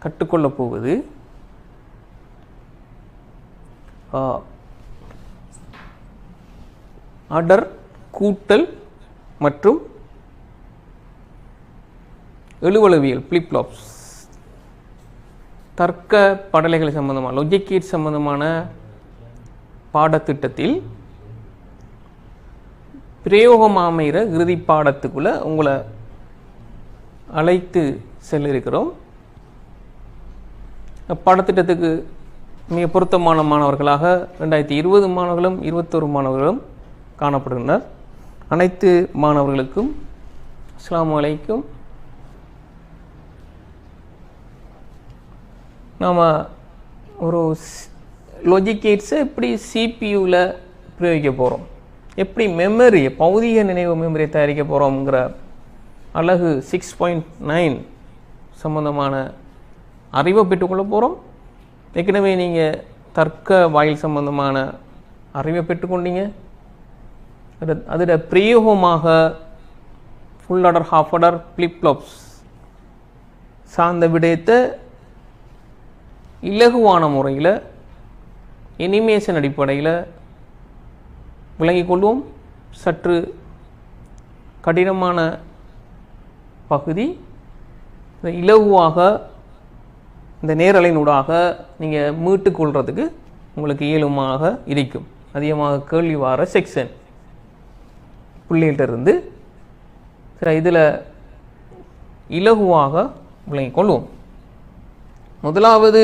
கற்றுக்கொள்ளப் போவது அடர் கூட்டல் மற்றும் எழுவளவியல் ஃபிளிப்ஃப்ளாப்ஸ் தர்க்க படலைகள் சம்பந்தமான லாஜிக் சம்பந்தமான பாடத்திட்டத்தில் பிரயோகமாக அமைகிற இறுதி பாடத்துக்குள்ளே உங்களை அழைத்து செல்ல இருக்கிறோம். பாடத்திட்டத்துக்கு மிக பொருத்தமான மாணவர்களாக 2020 மாணவர்களும் 21 மாணவர்களும் காணப்படுகின்றனர். அனைத்து மாணவர்களுக்கும் அஸ்ஸலாமு அலைக்கும். நாம் ஒரு லாஜிக் கேட்ஸை எப்படி சிபியூவில் பிரயோகிக்க போகிறோம், எப்படி மெமரி பௌதிக நினைவு மெமரியை தயாரிக்க போகிறோங்கிற அழகு 6.9 சம்பந்தமான அறிவை பெற்றுக்கொள்ள போகிறோம். ஏற்கனவே நீங்கள் தர்க்க வாயில் சம்பந்தமான அறிவை பெற்றுக்கொண்டீங்க. அதோட பிரயோகமாக ஃபுல் ஆர்டர் ஹாஃப் ஆர்டர் ஃபிளிப்ஃப்ளாப்ஸ் சார்ந்த விடயத்தை இலகுவான முறையில் எனிமேஷன் அடிப்படையில் விளங்கிக் கொள்வோம். சற்று கடினமான பகுதி இலகுவாக இந்த நேரலையினூடாக நீங்கள் மீட்டு கொள்றதுக்கு உங்களுக்கு இயலுமாக இருக்கும். அதிகமாக கேள்வி வார செக்ஷன் பிள்ளைகிட்ட சரி, இதில் இலகுவாக விளங்கிக் கொள்வோம். முதலாவது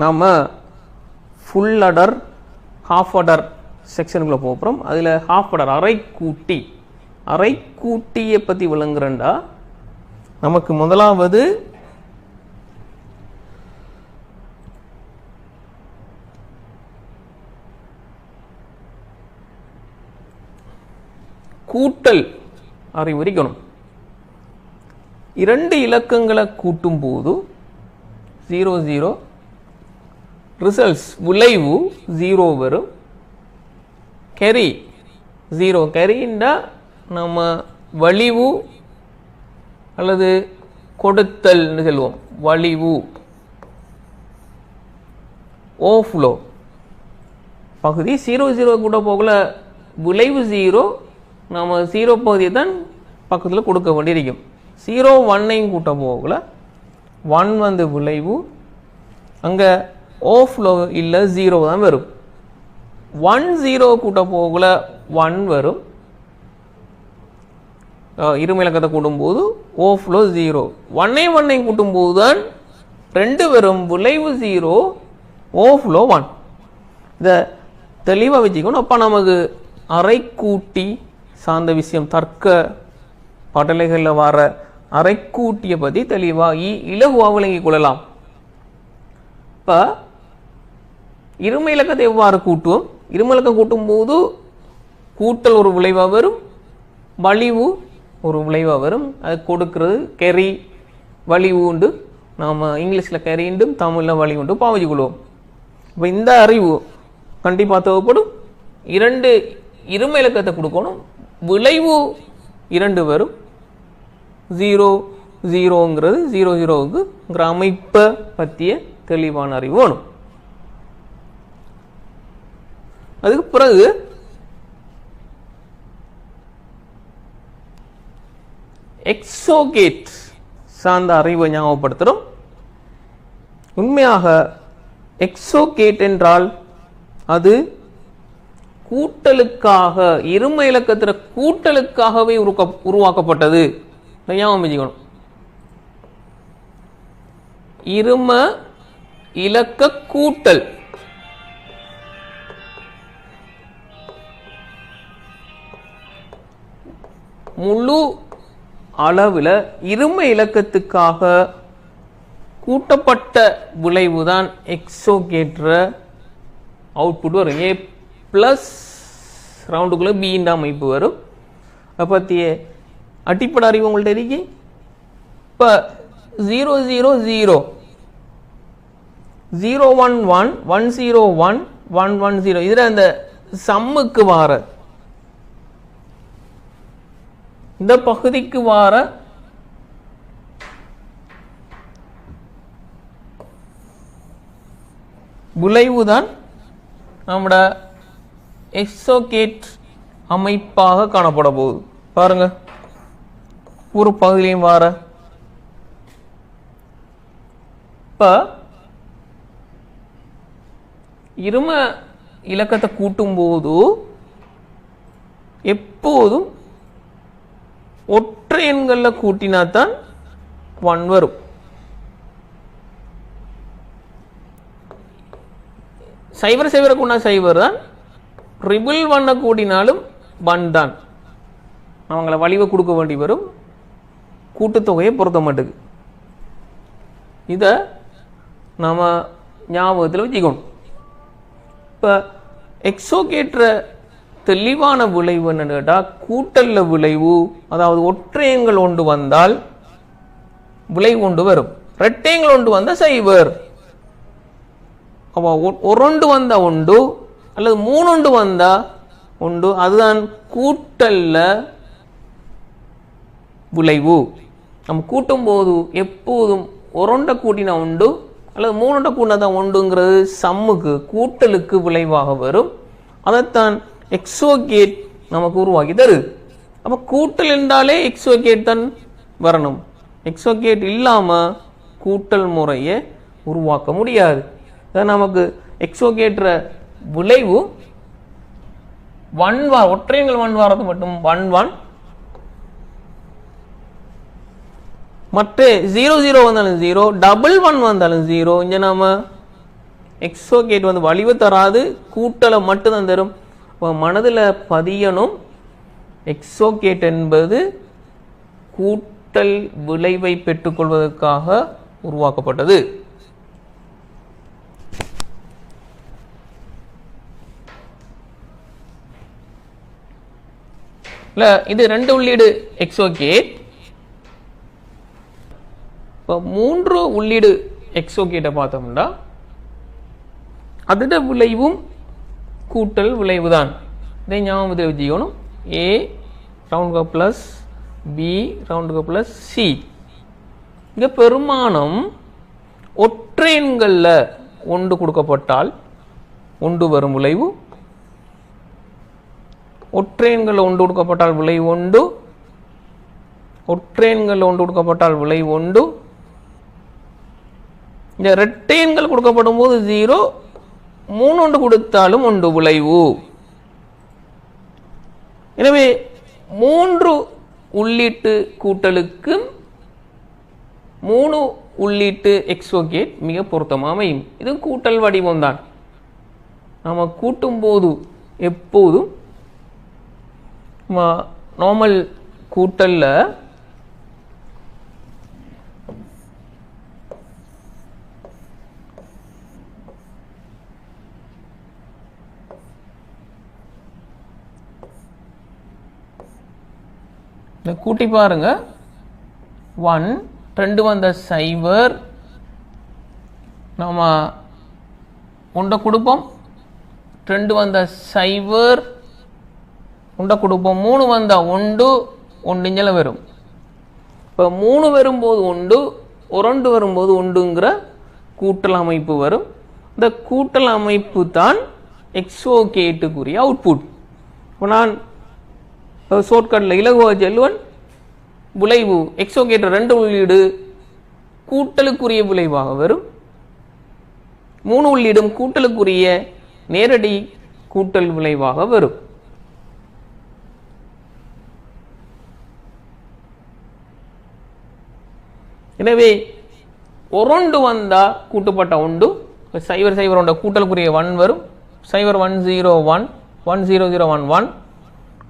நாம் ஃபுல் ஆர்டர் ஹாஃப் ஆர்டர் செக்ஷனுக்குள்ளே போகிறோம். அதில் ஹாஃப் ஆர்டர் அரைக்கூட்டியை பற்றி விளங்குறேன்டா நமக்கு முதலாவது கூட்டல் அறிவுரிக்கணும். 2 இலக்கங்களை கூட்டும் போது 00 ரிசல்ட்ஸ் விளைவு 0 வரும். கேரி 0 கேரின்னா நம்ம வலிவு அல்லது கொடுத்தல்னு சொல்லுவோம். வலிவு ஓஃப்ளோ பகுதி 00 கூட போகல, விளைவு 0. நாம் 0 பகுதியை தான் பக்கத்தில் கொடுக்க வேண்டியிருக்கும். 0 1ஐயும் கூட்ட போகல, 1 வந்து விளைவு, அங்கே ஓஃப்ளோ இல்லை 0 தான் வரும். 1 0 கூட்ட போகல 1 வரும். இரும இலக்கத்தை கூட்டும்போது ஓஃப்ளோ 0. 1ஐயும் கூட்டும்போது தான் 2 வரும். விளைவு 0, ஓஃப்ளோ 1. இதை தெளிவாக வச்சுக்கணும். அப்போ நமக்கு அரைக்கூட்டி சார்ந்த விஷயம் தர்க்க படலைகளில் வர அரைக்கூட்டியை பற்றி தெளிவாக இலகுவாக விளங்கிக் கொள்ளலாம். இப்போ இரும இலக்கத்தை எவ்வாறு கூட்டுவோம்? இரும இலக்கம் கூட்டும் போது கூட்டல் ஒரு விளைவாக வரும், வலிவு ஒரு விளைவாக வரும். அது கொடுக்கிறது கெரி வலிவு உண்டு. நாம் இங்கிலீஷில் கெரி உண்டும் தமிழில் வலி உண்டு பாவிச்சுக்கொள்வோம். இப்போ இந்த அறிவு கண்டிப்பாக தேவைப்படும். 2 இரும இலக்கத்தை கொடுக்கணும், விளைவு 2 வரும். 0 0ங்கிறது 00க்குங்கிற அமைப்பை பற்றிய தெளிவான அறிவு வேணும். அதுக்கு பிறகு எக்ஸோகேட் சார்ந்த அறிவை ஞாபகப்படுத்துகிறோம். உண்மையாக எக்ஸோகேட் என்றால் அது கூட்டலுக்காக, இரும இலக்கத்தில் கூட்டலுக்காகவே உருவாக்கப்பட்டது. ஞாபகம் வச்சுக்கணும். இரும இலக்க கூட்டல் முழு அளவில் இரும இலக்கத்துக்காக கூட்டப்பட்ட விளைவுதான் எக்ஸோகேட்ற அவுட்புட் வரும். ஏ ப்ளஸ் ரவுண்டுக்குள்ளே பீண்ட அமைப்பு வரும். அதை பற்றிய அடிப்படை அறிவு உங்கள்கிட்ட இருக்கு. இப்போ 0 0 0 0 1 1 1 0 1 1 1 0 இதில் அந்த சம்முக்கு வார இந்த பகுதிக்கு வார விளைவு தான் நம்மட எக்ஸோகேட் அமைப்பாக காணப்பட போகுது. பாருங்க, ஒரு பகுதியிலையும் வார இப்போ இரும இலக்கத்தை கூட்டும் போது எப்போதும் ஒற்றை எண்களில் கூட்டினா தான் 1 வரும். சைவர் சைவரை கூட்டினா சைவர் தான், ட்ரிபிள் 1 கூட்டினாலும் 1 தான். அவங்கள வலிவை கொடுக்க வேண்டி வரும் கூட்டுத்தொகையை பொறுத்த மாட்டுக்கு. இதை நாம் ஞாபகத்தில் வச்சுக்கணும். இப்போ எக்ஸோகேட்ற தெளிவான விளைவு என்னன்னு கேட்டால், கூட்டல்ல விளைவு, அதாவது ஒற்றையங்கள் ஒன்று வந்தால் விளைவு ஒன்று வரும், ரெட்டையங்கள் ஒன்று வந்தால் சைவர். அப்போ ஒன்று வந்தா உண்டு அல்லது 3 வந்தா உண்டு, அதுதான் கூட்டல்ல விளைவு. நம்ம கூட்டும் போது எப்போதும் ஒருண்ட கூட்டினா உண்டு அல்லது 3 கூட்டினா தான் உண்டுங்கிறது சம்முக்கு கூட்டலுக்கு விளைவாக வரும். அதைத்தான் எக்ஸோகேட் நமக்கு உருவாக்கி தருது. அப்போ கூட்டல் என்றாலே எக்ஸோகேட் தான் வரணும். எக்ஸோகேட் இல்லாமல் கூட்டல் முறையை உருவாக்க முடியாது. நமக்கு எக்ஸோகேட்ற விளைவு 1 வார ஒற்றையங்கள் 1 வாரது மட்டும் 1 1, மற்ற 0 0 வந்தாலும் 0, டபுள் 1 வந்தாலும் 0. இங்கே நாம எக்ஸோகேட் வந்து வலிவு தராது, கூட்டலை மட்டும்தான் தரும். மனதில் பதியணும், எக்ஸோகேட் என்பது கூட்டல் விளைவை பெற்றுக்கொள்வதற்காக உருவாக்கப்பட்டது. இல்ல, இது 2 உள்ளீடு எக்ஸோகேட். இப்போ 3 உள்ளீடு எக்ஸோகேட்டை பார்த்தோம்னா அதோட விளைவும் கூட்டல் விளைவு தான். இதை ஞாபகத்தில் வச்சுக்கணும். ஏ ரவுண்டுக்கு பிளஸ் பி ரவுண்டுக்கு பிளஸ் சி. இங்கே பெருமானம் ஒற்றை எண்களில் 1 கொடுக்கப்பட்டால் 1 வரும் விளைவு, ஒற்றை எண்களில் 1 கொடுக்கப்பட்டால் விளைவு 1, ஒற்றை எண்களில் 1 கொடுக்கப்பட்டால் விளைவு 1. இந்த இரட்டை எண்கள் கொடுக்கப்படும் போது 0, 3 கொடுத்தாலும் 1 விளைவு. எனவே 3 உள்ளீட்டு கூட்டலுக்கு 3 உள்ளீட்டு எக்ஸோகேட் மிக பொருத்தமாக அமையும். இது கூட்டல் வடிவம் தான். நம்ம கூட்டும் போது எப்போதும் நார்மல் கூட்டல்ல கூட்டி பாருங்க. 1 2 வந்த சைவர் நாம 1 கொடுப்போம், 2 வந்த சைவர் 1 கொடுப்போம், 3 வந்தா 1 1 வரும். இப்போ 3 வரும்போது 1, 2 வரும்போது 1ங்கிற கூட்டல் அமைப்பு வரும். இந்த கூட்டல் அமைப்பு தான் எக்ஸோகேட்டுக்குரிய அவுட்புட். இப்போ நான் ஷார்ட்கட்டில் இலகுவாக செல்வன் விளைவு எக்ஸோகேட் 2 உள்ளீடு கூட்டலுக்குரிய விளைவாக வரும், 3 உள்ளீடும் கூட்டலுக்குரிய நேரடி கூட்டல் விளைவாக வரும். எனவே 1 வந்தா கூட்டுப்பட்ட 1, 0 0 1 கூட்டலுக்குரிய 1 வரும், 0 1 0 1 1 0 0 1 1.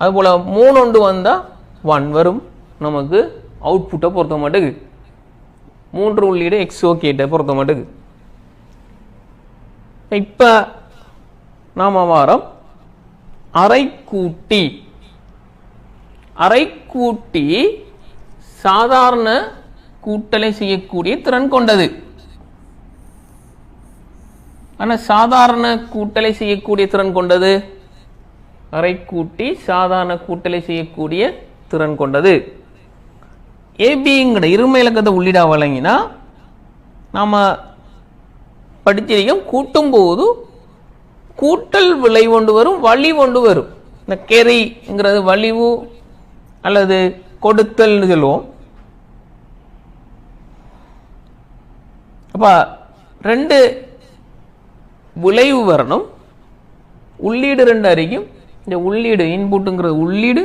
அதுபோல் 3 வந்தா 1 வரும். நமக்கு அவுட்புட்டை பொறுத்த மாட்டுக்கு 3 உள்ளீடு எக்ஸோகேட்டை பொறுத்த மாட்டுக்கு. இப்போ நாம வாரம் அரைக்கூட்டி. அரைக்கூட்டி சாதாரண கூட்டலை செய்யக்கூடிய திறன் கொண்டது. ஆனால் சாதாரண கூட்டலை செய்யக்கூடிய திறன் கொண்டது, அரைக்கூட்டி சாதாரண கூட்டலை செய்யக்கூடிய திறன் கொண்டது. ஏபிங்கிற இருமை இலக்கத்தை உள்ளீடாக வழங்கினா நாம படிச்சிருக்கோம். கூட்டும் போது கூட்டல் விளைவு கொண்டு வரும், வழி கொண்டு வரும். இந்த கெரிங்கிறது வலிவு அல்லது கொடுத்தல்னு சொல்லுவோம். அப்ப ரெண்டு விளைவு வரணும். உள்ளீடு ரெண்டு அறிக்கும். இந்த உள்ளீடு இன்புட்டுங்கிறது உள்ளீடு,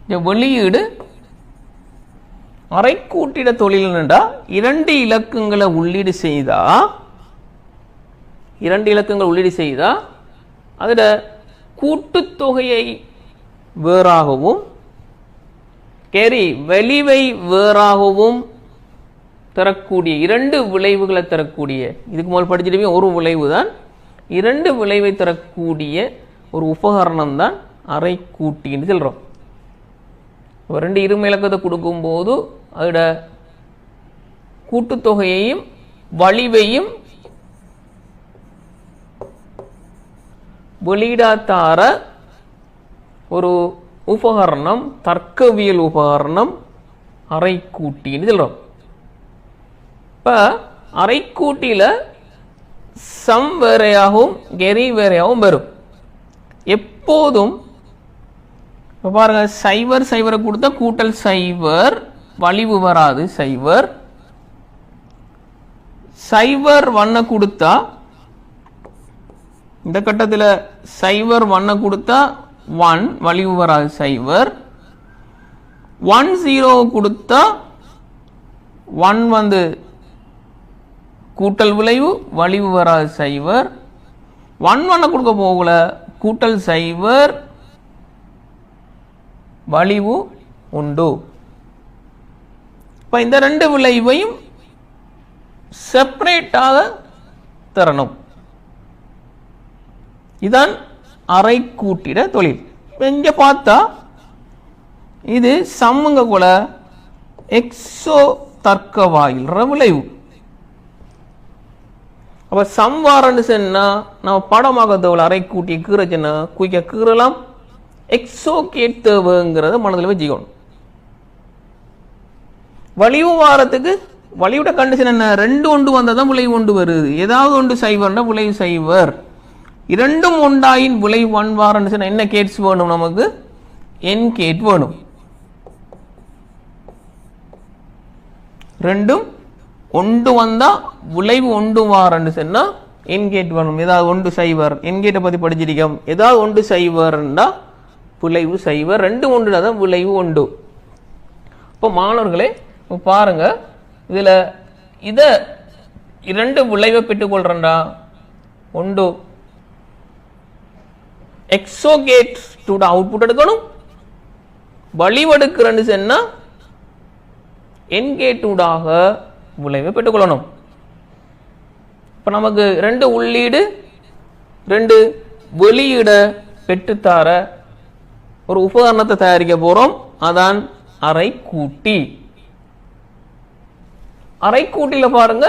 இந்த வெளியீடு. அரைக்கூட்டிட தொழில்னா இரண்டு இலக்கங்களை உள்ளீடு செய்தா அதில் கூட்டுத்தொகையை வேறாகவும் கேரி வெளிவை வேறாகவும் தரக்கூடிய இரண்டு விளைவுகளை தரக்கூடிய, இதுக்கு முதல் படிச்சிருப்பீங்க, ஒரு விளைவு தான், இரண்டு விளைவை தரக்கூடிய ஒரு உபகரணம் தான் அரைக்கூட்டின்னு சொல்கிறோம். ரெண்டு இருமை இலக்கத்தை கொடுக்கும்போது அதோட கூட்டுத்தொகையையும் வலிவையும் வெளியிடாத்தார ஒரு உபகரணம், தர்க்கவியல் உபகரணம் அரைக்கூட்டின்னு சொல்கிறோம். இப்போ அரைக்கூட்டியில் சம் வேறையாகவும் கெரி வேறையாகவும் வரும். எப்போதும் இப்போ பாருங்க, சைவர் சைவரை கொடுத்தா கூட்டல் சைவர், வலிவு வராது சைவர். சைவர் வண்ண கொடுத்தா இந்த கட்டத்தில் சைவர் வண்ண கொடுத்தா 1 வலிவு வராது சைவர். 1 0 கொடுத்தா 1 வந்து கூட்டல் விளைவு, வலிவு வராது சைவர். 1 வண்ண கொடுக்க போகல, கூட்டல் சைவர், வலிவு உண்டு. இப்போ இந்த ரெண்டு விளைவையும் செப்பரேட்டாக தரணும். இதான் அரைக்கூட்டிட தொழில். இங்க பார்த்தா இது சம்முங்க கூட எக்ஸோ தர்க்க வாயில் விளைவு. அப்ப சம் வாரன்னு சொன்னா நம்ம படமாக தோல் அரைக்கூட்டி கீறச்சுன்னா குயிக்க கீறலாம். எக்ஸோ கேட்டவங்கிறத மனதில் வச்சுக்கணும். வலிவு வாரத்துக்கு வலியோட கண்டிஷன் என்ன? ரெண்டு ஒன்று வந்தால் தான் விளைவு ஒன்று வருது. ஏதாவது ஒன்று சைவர்னா விளைவு சைவர். இரண்டும் ஒன்றாயின் விளைவு 1 வாரன்னு சொன்னா என்ன கேட்ஸ் வேணும்? நமக்கு என் கேட் வேணும். ரெண்டும் ஒன்று வந்தா விளைவு ஒன்று வாரன்னு சொன்னா என் கேட் வேணும். ஏதாவது ஒன்று சைவர், என் கேட்டை பத்தி படிச்சிருக்கோம். ஏதாவது ஒன்று சைவர்ண்டா விளைவு சைவர், ரெண்டு ஒன்றுனா தான் விளைவு ஒன்று. இப்போ மாணவர்களே பாருங்க, இதுல இத இரண்டு விளைவை பெற்றுக்கொள்றா. ஒன்று எக்ஸோகேட் அவுட்புட் எடுக்கணும். வழிவெடுக்கிறன்னு சொன்னா என்கேட்டூடாக விளைவை பெற்றுக்கொள்ளணும். இப்போ நமக்கு ரெண்டு உள்ளீடு ரெண்டு வெளியீட பெற்றுத்தார ஒரு உபகரணத்தை தயாரிக்க போறோம். அதான் அரைக்கூட்டி. அரைக்கூட்டில பாருங்க,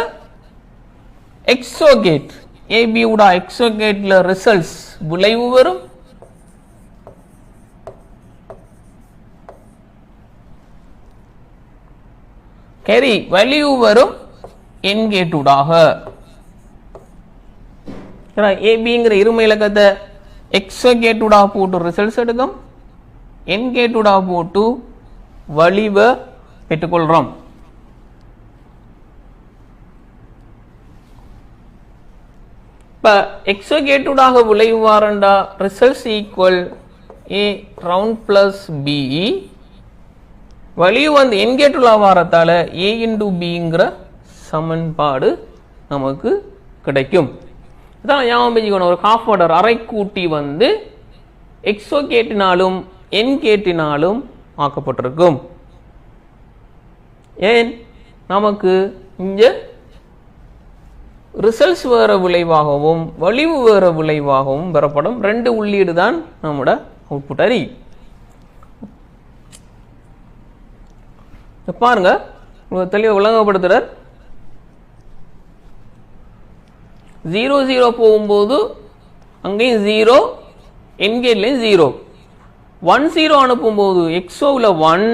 எக்ஸோகேட் ஏபி உடா எக்ஸோகேட்ல ரிசல்ட்ஸ் விளைவு வரும். கேரி வேல்யூ வரும் என்கேட்டூடாக. ஏபிங்கிற இருமை இலக்கத்தை எக்ஸோகேட்டூடாக போட்டு ரிசல்ட்ஸ் எடுக்கும், என்கேட்டூடாக போட்டு வலிவை பெற்றுக்கொள்றோம். இப்போ எக்ஸோகேட்டூடாக விளைவு வாரண்டா results equal a round plus B. வலிவு வந்து என்கேட்டுலா வாரத்தால ஏ இன்டு பிங்கிற சமன்பாடு நமக்கு கிடைக்கும். இதான் ஞாபகம் வச்சுக்கணும். ஒரு ஹாஃப் ஆர்டர் அரைக்கூட்டி வந்து எக்ஸோகேட்டினாலும் என்கேட்டினாலும் ஆக்கப்பட்டிருக்கும். ஏன் நமக்கு இங்க ரிசல்ட்ஸ் வேற விளைவாகவும் வலிவு வேற விளைவாகவும் பெறப்படும். ரெண்டு உள்ளீடு தான் நம்மோட அவுட்புட் அறி. பாருங்க, தெளிவாக விளங்கப்படுத்துறார். 0 0 போகும்போது அங்கேயும் 0, என்கேட்லையும் 0. 1 0 அனுப்பும்போது எக்ஸோவில் 1,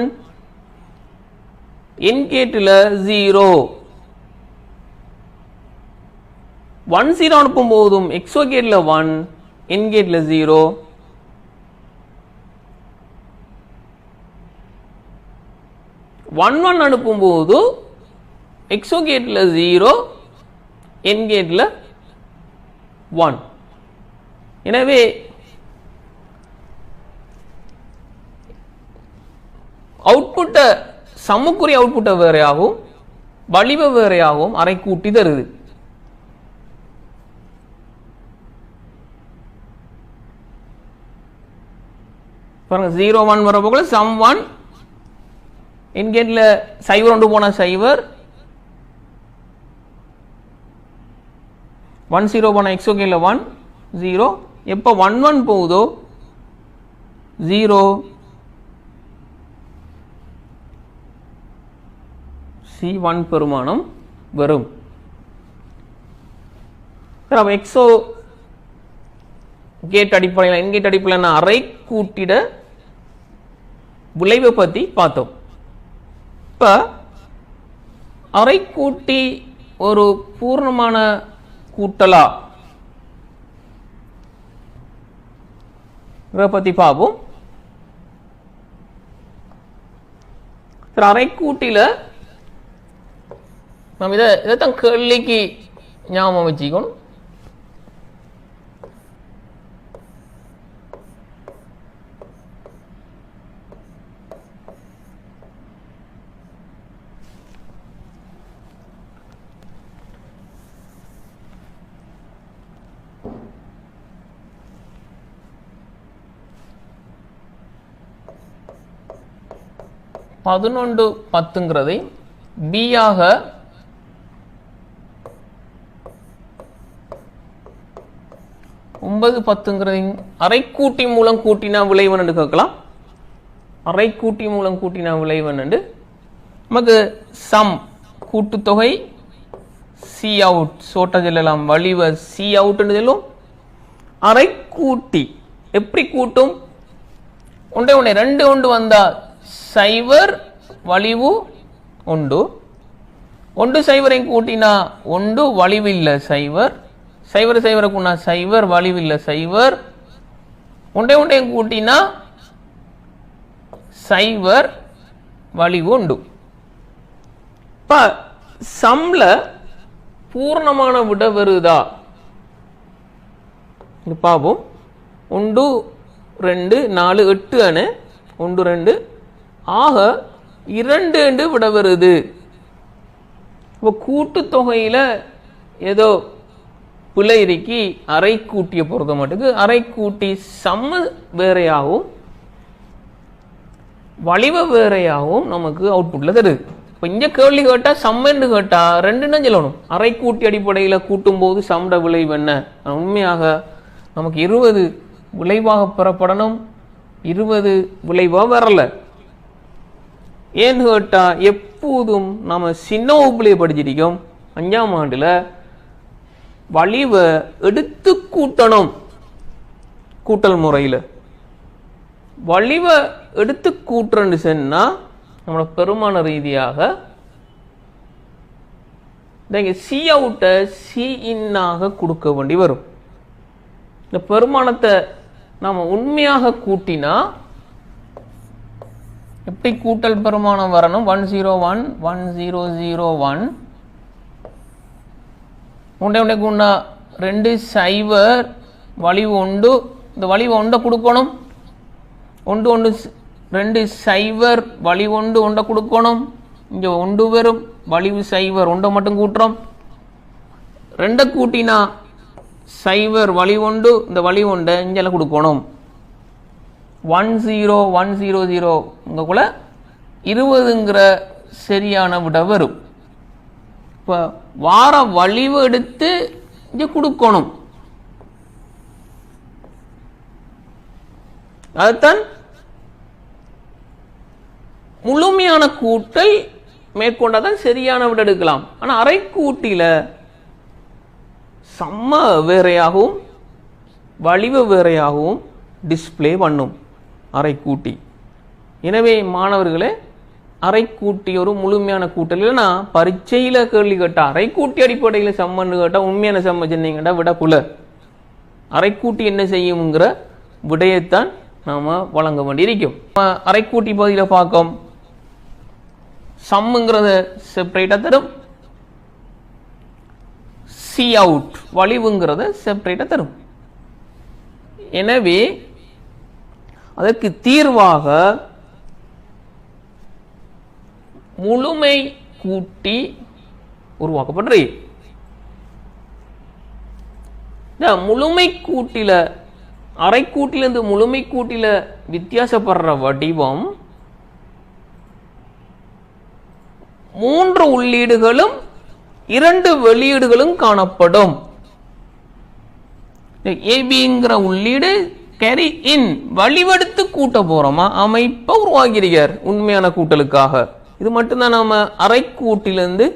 என்கேட்டில் 0. 1 0 அனுப்பும் போதும் எக்ஸோ கேட்ல 1 என் கேட்ல 0 1 1 அனுப்பும் போது எக்ஸோ கேட்ல 0 என் கேட்ல 1. எனவே அவுட்புட்டை சமக்குரிய அவுட்புட்டை வேறையாகவும் வலிவை வேறையாகவும் அரை கூட்டி தருது. பாருங்க 0 1 வர போகல சம் 1 இன்கேட்ல 0 ஒன்று போன 0 1 0 போன எக்ஸோ கேட்ல 1 0 எப்போ 1 1 போகுதோ 0 C1 பெருமானம் வரும். எக்ஸோ கேட் அடிப்படையில் என்கேட் அடிப்படையில் அரை கூட்டிட விளைவை பற்றி பார்த்தோம். இப்போ அரை கூட்டி ஒரு பூர்ணமான கூட்டலா பற்றி பார்ப்போம். அரை கூட்டில நம்ம இதைத்தான் கேள்விக்கு ஞாபகம் வச்சுக்கணும். பதினொன்று 10ங்கிறதை பியாக ஒன்பது 10ங்கிறதை அரை கூட்டி மூலம் கூட்டினா விளைவன் கேட்கலாம். அரை கூட்டி மூலம் கூட்டினா விளைவன் நமக்கு சம் கூட்டுத்தொகை சி அவுட் சோட்ட செல்லலாம் வலிவ சி அவுட் சொல்லும். அரை கூட்டி எப்படி கூட்டும்? ஒன்றே ஒன்றே 2 ஒன்று வந்தா சைவர் வலிவு உண்டு. 1 0 கூட்டினா 1 வலிவில்லை சைவர். சைவர் சைவரை கூட்டினா சைவர் வலிவில்லை சைவர். ஒன்றே கூட்டினா சைவர் வலிவு உண்டு. இப்ப சம்ல பூர்ணமான விட வருதா பாப்போம். 1 2 4 8 அணு 1 2 ஆக 2 விட வருது. இப்போ கூட்டுத்தொகையில் ஏதோ பிழை இருக்கி அரை கூட்டிய பொறுத்த மட்டுக்கு அரை கூட்டி சம்ம வேறையாகவும் வலிவ வேறையாகவும் நமக்கு அவுட்புட்ல தருது. இப்போ இங்கே கேள்வி கேட்டால் சம்மன்னு கேட்டால் 2ன்னு சொல்லணும். அரை கூட்டி அடிப்படையில் கூட்டும் போது சம்மட விளைவு என்ன? உண்மையாக நமக்கு 20 விளைவாக பெறப்படணும். 20 விளைவாக வரல. ஏன்னு கேட்டா எப்போதும் நம்ம சின்ன வகுப்புலேயே படிச்சிருக்கோம் 5ஆம் ஆண்டுல வலிவை எடுத்து கூட்டணும். கூட்டல் முறையில் வலிவை எடுத்து கூட்டுறன்னு சொன்னா நம்மளோட பெருமான ரீதியாக சி அவுட்டை சி இன்னாக கொடுக்க வேண்டி வரும். இந்த பெருமானத்தை நாம உண்மையாக கூட்டினா எப்படி கூட்டல் பெருமானம் வரணும்? 101 1001 ஒன்றே கூண்டா 2 சைவர் வலிவு உண்டு. இந்த வலிவு ஒன்றை கொடுக்கணும். 1 1 2 சைவர் வலிவு உண்டு ஒன்றை கொடுக்கணும். இங்கே 1 வெறும் வலிவு சைவர் ஒன்றை மட்டும் கூட்டுறோம். 2 கூட்டினா சைவர் வலிவு உண்டு. இந்த வலிவு ஒன்றை இங்கெல்லாம் கொடுக்கணும். 10 உங்களுக்குள்ள 20ங்கிற சரியான விட வரும். இப்போ வார வலிவு எடுத்து இங்கே கொடுக்கணும். அதுதான் முழுமையான கூட்டல் மேற்கொண்டாதான் சரியான விட எடுக்கலாம். ஆனால் அரை கூட்டில சம்ம வேறையாகவும் வலிவு வேறையாகவும் டிஸ்பிளே பண்ணும் அரை கூட்டி. எனவே மாணவர்களே அரைக்கூட்டி ஒரு முழுமையான கூட்டல். இல்லைன்னா பரீட்சையில கேள்வி கேட்டா அரைக்கூட்டி அடிப்படையில் சம்மன்னு கேட்டா உண்மையான சம்ம சொன்னீங்கன்னா விட புல. அரைக்கூட்டி என்ன செய்யுங்கிற விடையைத்தான் நாம வழங்க வேண்டியிருக்கும். அரைக்கூட்டி பகுதியில் பார்க்கும் சம்முங்கிறத செப்பரேட்டா தரும், சி அவுட் வலிவுங்கிறத செப்பரேட்டா தரும். எனவே அதற்கு தீர்வாக முழுமை கூட்டி உருவாக்கப்படுறது. முழுமை கூட்டில அரைக்கூட்டிலிருந்து முழுமை கூட்டில வித்தியாசப்படுற வடிவம் 3 உள்ளீடுகளும் 2 வெளியீடுகளும் காணப்படும். ஏபிங்கிற உள்ளீடு கேரி இன் வழிவெடுத்து கூட்ட போறோமா அமைப்பை உருவாக்கிறார் உண்மையான கூட்டலுக்காக. இது மட்டும்தான் நாம அரைக்கூட்டிலிருந்து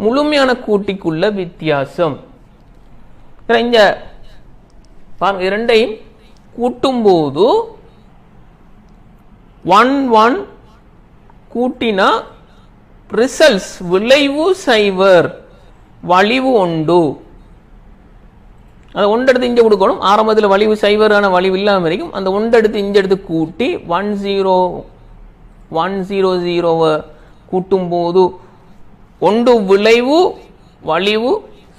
முழுமையான கூட்டிக்குள்ள வித்தியாசம். இங்க பாருங்க, இரண்டையும் கூட்டும் போது 1 1 கூட்டினா ரிசல்ட்ஸ் விளைவு சைவர் வலிவு உண்டு. அதை ஒன்றெடுத்து இங்க கொடுக்கணும். ஆரம்பத்தில் வலிவு சைவரான வலிவு இல்லாம வரைக்கும் அந்த ஒன்றெடுத்து இங்க எடுத்து கூட்டி 1 0 1 0 0 கூட்டும் போது ஒன்று விளைவு வலிவு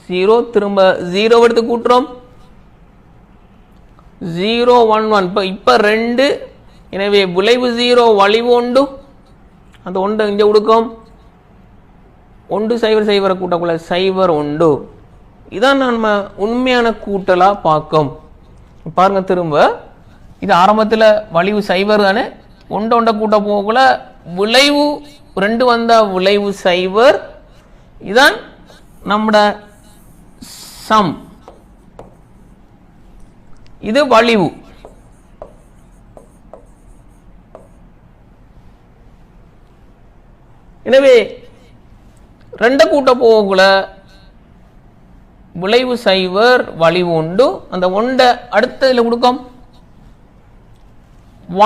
0, திரும்ப 0 எடுத்து கூட்டுறோம் 0 1 1 இப்ப 2. எனவே விளைவு 0 வலிவு 1, அந்த 1 இங்க கொடுக்கும் 1 0 0 கூட்டக்குள்ள 0 1. இதான் நம்ம உண்மையான கூட்டலா பார்க்கும். பாருங்க, திரும்ப இது ஆரம்பத்தில் வலிவு 0 தானே, 1 1 கூட்ட போகல விளைவு 2 வந்தா விளைவு 0. இதான் நம்மட சம். இது வலிவு. எனவே 2 கூட்ட போகல விளைவு 0 வலிவு 1. அந்த 1 அடுத்ததுல கொடுக்கும்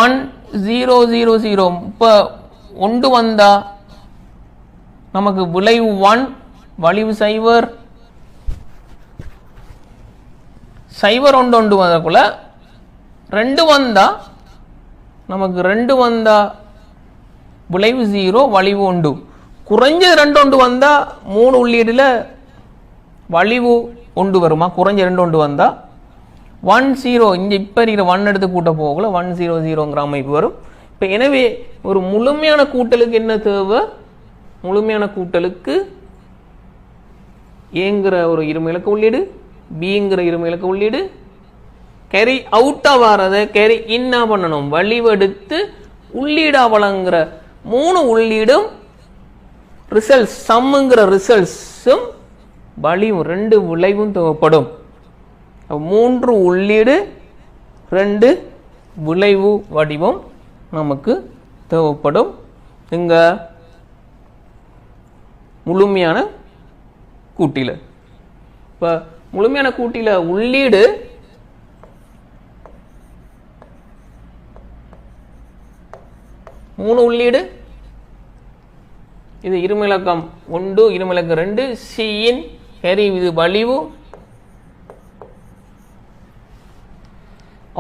1 0 0 0. இப்ப 1 வந்தா நமக்கு விளைவு 1 வலிவு 0 0 1 1 வந்தக்குள்ள 2 வந்தா நமக்கு 2 வந்தா விளைவு 0 வலிவு 1. குறைஞ்சது 2 1 வந்தா 3 உள்ளீடுல வலிவு 1 வருமா? குறைஞ்ச 2 1 வந்தா 1 0 இங்க இப்ப இருக்கிற 1 எடுத்து கூட்ட போகல 1 0 0ங்கிற அமைப்பு வரும். இப்ப எனவே ஒரு முழுமையான கூட்டலுக்கு என்ன தேவை? முழுமையான கூட்டலுக்கு ஏங்கிற ஒரு இருமை இலக்க உள்ளீடு, பிங்கிற இருமை இலக்க உள்ளீடு, கேரி அவுட்டா வாரத கேரி இன்னா பண்ணணும், வலிவெடுத்து உள்ளீடா வழங்குற 3 உள்ளீடும் ரிசல்ட்ஸ் சம்முங்கிற ரிசல்ட்ஸும் வலிவும் 2 விளைவும் தேவைப்படும். 3 உள்ளீடு 2 விளைவு வடிவம் நமக்கு தேவைப்படும். இங்க முழுமையான கூட்டில இப்ப முழுமையான கூட்டில உள்ளீடு மூணு உள்ளீடு, இது இருமிலக்கம் 1 இருமிலக்கம் 2 சியின் கேரி இது வலிவு,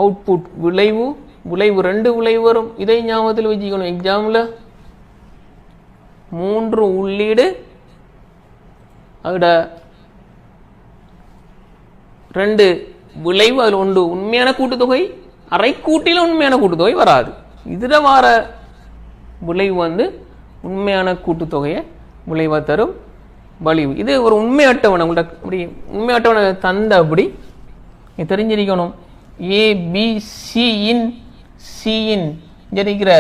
அவுட்புட் விளைவு, விளைவு 2 விளைவு வரும். இதை ஞாபகத்தில் வச்சுக்கணும். எக்ஸாம்ல 3 உள்ளீடு அதோட 2 விளைவு, அதில் 1 உண்மையான கூட்டுத்தொகை, அரை கூட்டில உண்மையான கூட்டுத்தொகை வராது. இதுல வர விளைவு உண்மையான கூட்டுத்தொகையை விளைவா தரும் வலிவு. இது ஒரு உண்மை அட்டவணை. உங்கள்ட்ட அப்படி உண்மை அட்டவணை தந்த அப்படி தெரிஞ்சிருக்கணும். ஏ பி சியின் இருக்கிற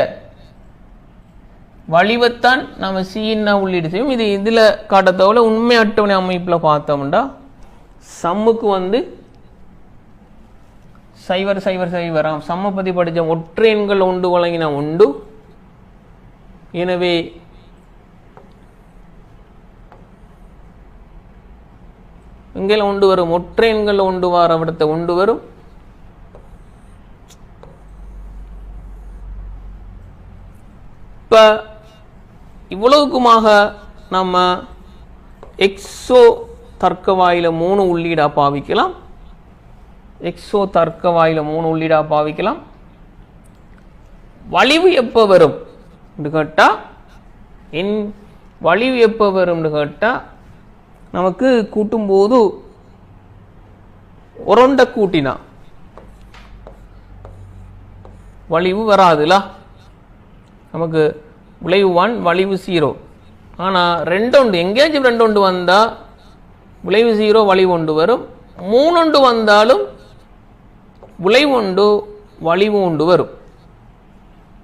வலிவைத்தான் நாம சின்னா உள்ளீடு செய்யும். இது இதுல காட்டத்தவரை உண்மை அட்டவணை அமைப்புல பார்த்தோம்டா சம்முக்கு 0 0 0 சம்ம பத்தி படிச்ச ஒற்றை எண்கள் 1 வழங்கின 1. எனவே இங்கே 1 வரும், ஒற்றை எண்கள் 1 வார விடத்த 1 வரும். இப்போ இவ்வளவுக்குமாக நம்ம எக்ஸோ தர்க்க வாயில 3 உள்ளீடா பாவிக்கலாம். எக்ஸோ தர்க்க வாயில 3 உள்ளீடா பாவிக்கலாம். வலிவு எப்போ வரும் கேட்டா வலிவு எப்போ வரும் கேட்டா நமக்கு கூட்டும்போது ஒரொண்ட கூட்டினா வலிவு வராதுல. நமக்கு விளைவு 1 வலிவு 0. ஆனால் 2 எங்கேயாச்சும் 2 வந்தால் விளைவு 0 வலிவு 1 வரும். 3 வந்தாலும் விளைவு 1 வலிவு 1 வரும்.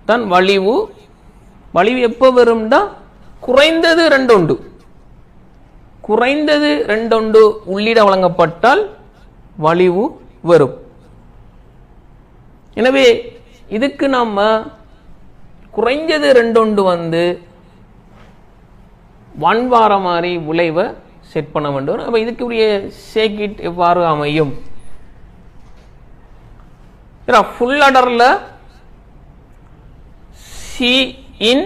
தான் வலிவு எப்போ வரும்னா குறைந்தது 2 குறைந்தது 2 உள்ளிட வழங்கப்பட்டால் வலிவு வரும். எனவே இதுக்கு நம்ம குறைஞ்சது 2 வந்து 1 வார மாதிரி விளைவை செட் பண்ண வேண்டும். அப்போ இதுக்குரிய சேக்கிட் எவ்வாறு அமையும்? ஃபுல் ஆர்டரில் சி இன்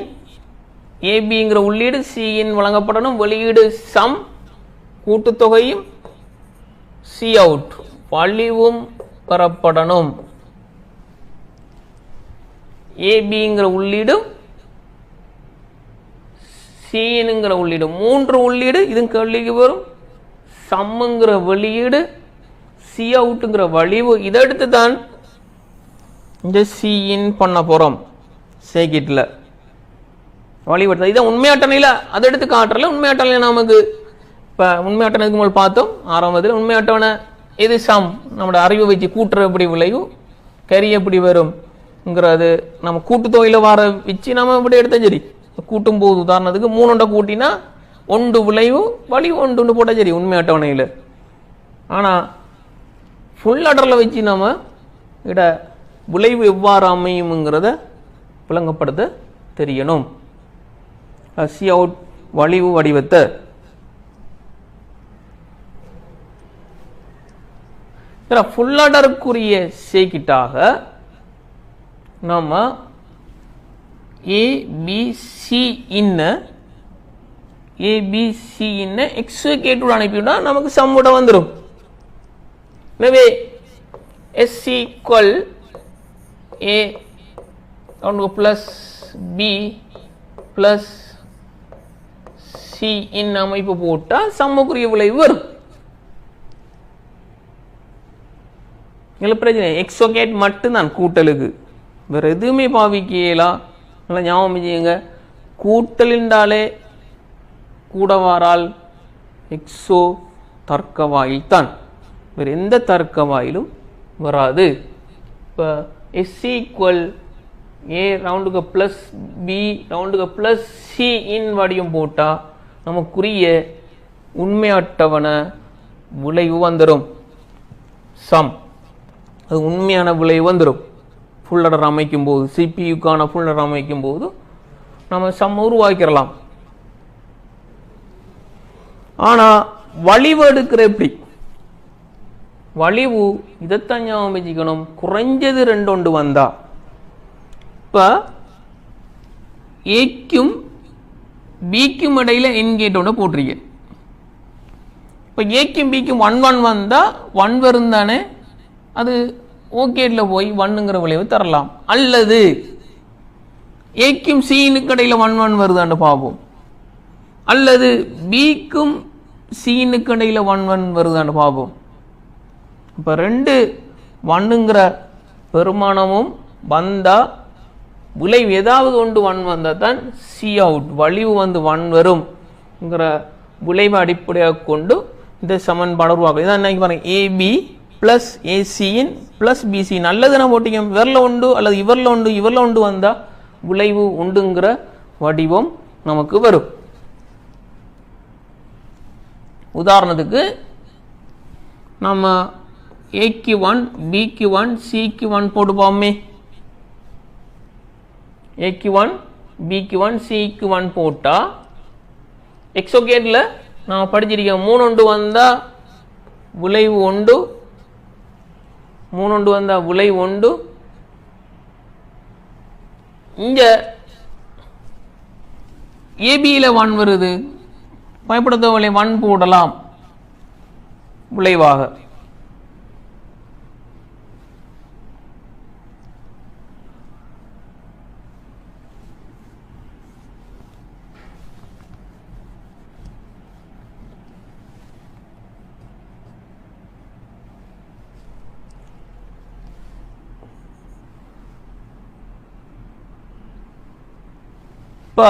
ஏபிங்கிற உள்ளீடு சி இன் வழங்கப்படணும். வெளியீடு சம் கூட்டுத்தொகையும் சி அவுட் வலிவும் பெறப்படணும். ஏபிங்கிற உள்ளீடும் சிங்கிற உள்ளீடு 3 உள்ளீடு இது கேள்விக்கு வரும். சம்முங்கிற வெளியீடு சி அவுட்டுங்கிற வலிவு இதை எடுத்து தான் இந்த சி இன் பண்ண போறோம். சேகிட்ல வழிபடுத்த இதான் உண்மை அட்டணையில் அதை எடுத்து காட்டுறல. உண்மை அட்டணையில் நமக்கு இப்போ உண்மை அட்டணைக்கு மேல் பார்த்தோம் ஆரம்பத்தில். உண்மை அட்டவணை இது சம் நம்மளோட அறிவை வச்சு கூட்டுற எப்படி விளைவு கறி எப்படி வரும்ங்கிறது நம்ம கூட்டுத்தொகையில் வர வச்சு நம்ம இப்படி எடுத்த சரி. கூட்டும் போது உதாரணத்துக்கு 3 கூட்டினா 1 விளைவு வலிவு 1 போட்டால் சரி உண்மை அட்டவணையில். ஆனால் ஃபுல் ஆர்டரில் வச்சு நம்ம இட விளைவு எவ்வாறு அமையுங்கிறத விளங்கப்படுத்த தெரியணும். சி அவுட் வலிவு வடிவத்தை ஃபுல் ஆர்டருக்குரிய சேக்கிட்டாக நம்ம ஏபிசி இன்ன எக்ஸ் கேட்டு அனுப்பிவிட்டா நமக்கு சம்மோட வந்துடும். எனவே S equal a plus B plus C இன் அமைப்பு போட்டால் சம்முக்குரிய விளைவு வரும். பிரச்சனை எக்ஸோகேட் மட்டும்தான் கூட்டலுக்கு, வேற எதுவுமே பாவிக்கலாம். நல்லா ஞாபகம் செய்யுங்க, கூட்டல் என்றாலே கூடவாரால் எக்ஸோ தர்க்க வாயில் தான், வேற எந்த தர்க்க வாயிலும் வராது. இப்போ S equal a ரவுண்டுக்கு plus B ரவுண்டுக்கு plus C இன் வடிவம் போட்டால் நமக்குரிய உண்மை அட்டவணை விளைவு வந்துடும். சம் அது உண்மையான விளைவு வந்துடும். ஃபுல் ஆர்டர் அமைக்கும் போது சிபியுக்கான ஃபுல் ஆர்டர் அமைக்கும் போது நம்ம சம் உருவாக்கிடலாம். ஆனால் வலிவு எடுக்கிற எப்படி? வலிவு இதைத்தான் ஞாபகம் வச்சுக்கணும், குறைஞ்சது 2 வந்தா. இப்போ ஏக்கும் பிக்கும் இடையில என்கேட் ஒன்று போட்டிருக்கேன். இப்போ ஏக்கும் பிக்கும் 1 வந்தால் 1 வரும் தானே, அது ஓகேட்ல போய் 1ங்கிற விளைவு தரலாம். அல்லது ஏக்கும் சீனுக்கு இடையில 1 வருதான்னு பார்ப்போம். அல்லது பிக்கும் சீனுக்கு இடையில 1 வருதான்னு பார்ப்போம். இப்போ 2 1ங்கிற பெருமானமும் வந்தா விளைவு ஏதாவது ஒன்று 1 வந்தால் தான் சி அவுட் வலிவு வந்து 1 வரும்ங்கிற விளைவை அடிப்படையாக கொண்டு இந்த சமன்பாடு உருவாக்கும். இதான் என்ன பாருங்க, ஏபி பிளஸ் ஏசியின் பிளஸ் பிசியின் அல்லது நான் போட்டிங்க இவரில் 1 அல்லது இவரில் 1 வந்தால் விளைவு உண்டுங்கிற வடிவம் நமக்கு வரும். உதாரணத்துக்கு நம்ம ஏக்கு 1 பிக்கு 1 சிக்கு 1 போட்டுப்போமே. ஏக்கு 1 பிக்கு 1 சிக்கு 1 போட்டா எக்ஸோகேட்ல நான் படிச்சிருக்கேன் 3 வந்தால் விளைவு 1, 3 வந்தால் விளைவு 1. இங்கே ஏபியில் 1 வருது, பயப்பட தேவையில்லை, 1 போடலாம் விளைவாக. இப்போ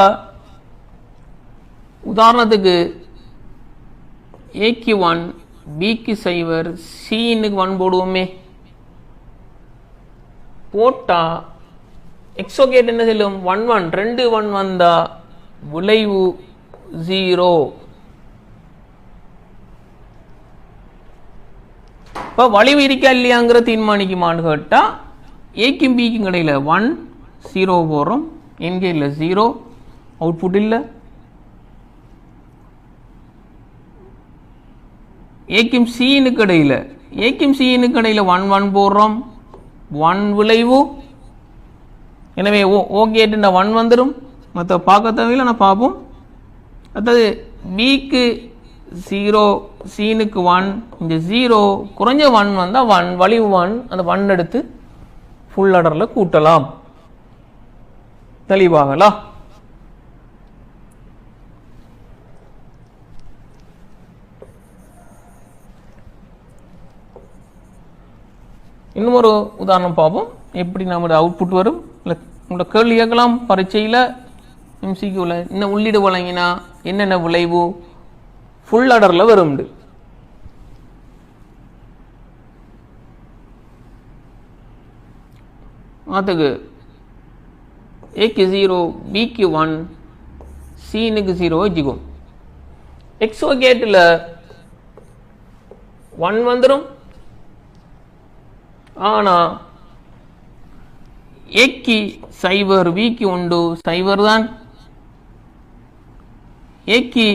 உதாரணத்துக்கு ஏக்கு 1, பிக்கு 0, சின்னுக்கு 1 போடுவோமே. போட்டா எக்ஸோகேட் என்ன செல்லும்? 1 1 2 1 வந்தா விளைவு 0. இப்போ வளைவு இருக்கா இல்லையாங்கிற தீர்மானிக்குமான்னு கேட்டா ஏக்கும் பிக்கும் இடையில 1 0 போடுறோம், எங்கே இல்லை 0, அவுட்புட் இல்லை. ஏக்கும் சினுக்கு இடையில 1 1 போடுறோம், 1 விளைவு. எனவே ஓ கேட்டுண்டா 1 வந்துடும், மற்ற பார்க்க தேவையில்லை, நான் பார்ப்போம். அடுத்தது பிக்கு 0, சீனுக்கு 1, இந்த 0 குறைஞ்ச 1 வந்தால் 1 வளைவு 1, அந்த 1 எடுத்து ஃபுல் ஆர்டரில் கூட்டலாம். தெளிவாகலா? இன்னும் ஒரு உதாரணம் பார்ப்போம், எப்படி நம்மளோட அவுட்புட் வரும். இல்லை உங்களோட கேள்வி கேட்கலாம் பரீட்சையில், எம்சிக்யூவில் இன்னும் உள்ளீடு வழங்கினா என்னென்ன விளைவு ஃபுல் ஆர்டரில் வரும். அதுக்கு ஏக்கு 0, பிக்கு 1, சீனுக்கு 0 வச்சுக்கும். எக்ஸோ கேட்டில் 1 வந்துடும், ஆனால் ஏக்கு 0, பிக்கு 1 0 தான். ஏக்கு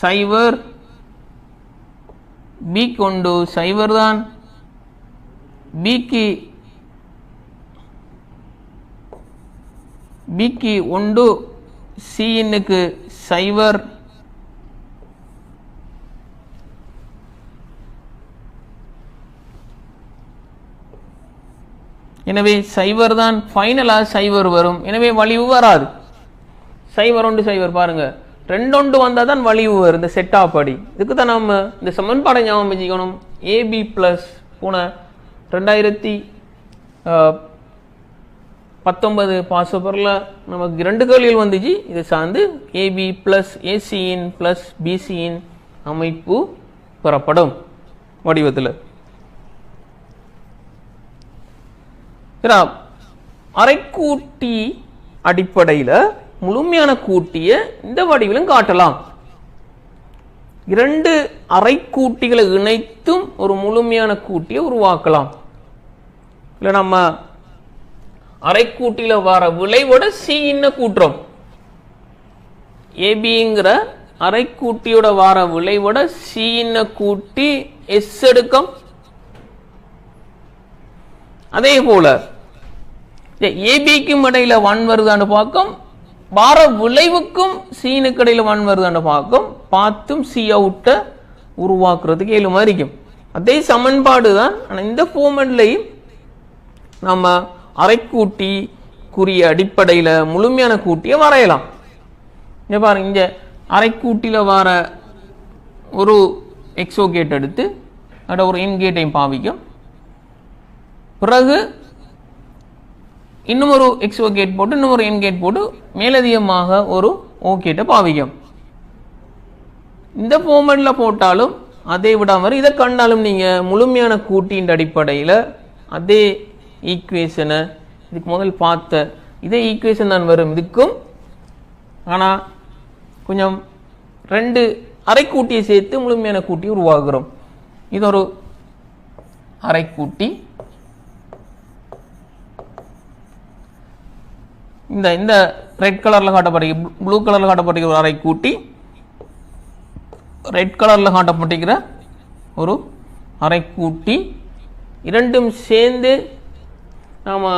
0, பிக்கு 1 0 தான். பிக்கு 1 சின்னுக்கு 0. எனவே 0 தான் ஃபைனலாக 0 வரும். எனவே வலிவு வராது. 0 1 0 பாருங்க, 2 1 வந்தால் தான் வலிவு வரும் இந்த செட்டாப் படி. இதுக்கு தான் நம்ம இந்த சமன்பாடை ஞாபகம் வச்சுக்கணும். ஏபி பிளஸ் போன 2019 பாசப்பரில் நமக்கு 2 கேள்விகள் வந்துச்சு. இதை சார்ந்து ஏபி பிளஸ் ஏசியின் பிளஸ் பிசியின் அமைப்பு பெறப்படும் வடிவத்தில். அரைக்கூட்டி அடிப்படையில் முழுமையான கூட்டிய இந்த வடிவிலும் காட்டலாம். 2 அரைக்கூட்டிகளை இணைத்தும் ஒரு முழுமையான கூட்டியை உருவாக்கலாம். இல்லை நம்ம அரைக்கூட்டில வர விளைவோட சின்ன கூட்டுறோம். ஏபிங்கிற அரைக்கூட்டியோட வர விளைவோட சின்ன கூட்டி எஸ் எடுக்கும். அதே போல ஏபிக்கும் இடையில 1 வருதான்னு பார்க்கும், வார விளைவுக்கும் சீனுக்கு இடையில 1 வருதான்னு பார்க்கும், பார்த்தும் சி அவுட்ட உருவாக்குறதுக்கு ஏழுமா இருக்கும். அதே சமன்பாடு தான். ஆனால் இந்த ஃபார்மட்லையும் நம்ம அரைக்கூட்டி குறிய அடிப்படையில் முழுமையான கூட்டியை வரையலாம். இங்கே பாருங்க, இங்கே அரைக்கூட்டியில் வர ஒரு எக்ஸோ கேட் எடுத்து அதோட ஒரு என் கேட்டையும் பாவிக்கும். பிறகு இன்னும் ஒரு எக்ஸோ கேட் போட்டு இன்னும் ஒரு என் கேட் போட்டு மேலதிகமாக ஒரு ஓ கேட்டை பாவிக்கும். இந்த ஃபார்மேட்டில் போட்டாலும் அதை விடாமல் இதை கண்டாலும் நீங்கள் முழுமையான கூட்டின் அடிப்படையில் அதே ஈக்குவேஷனை இதுக்கு முதல் பார்த்த இதே ஈக்குவேஷன் தான் வரும் இதுக்கும். ஆனால் கொஞ்சம் 2 அரைக்கூட்டியை சேர்த்து முழுமையான கூட்டி உருவாக்குறோம். இது ஒரு அரைக்கூட்டி. இந்த ரெட் கலரில் காட்டப்பட்டிருக்க ப்ளூ கலரில் காட்டப்பட்டிருக்கிற ஒரு அரைக்கூட்டி, ரெட் கலரில் காட்டப்பட்டிருக்கிற ஒரு அரைக்கூட்டி, இரண்டும் சேர்ந்து நாம்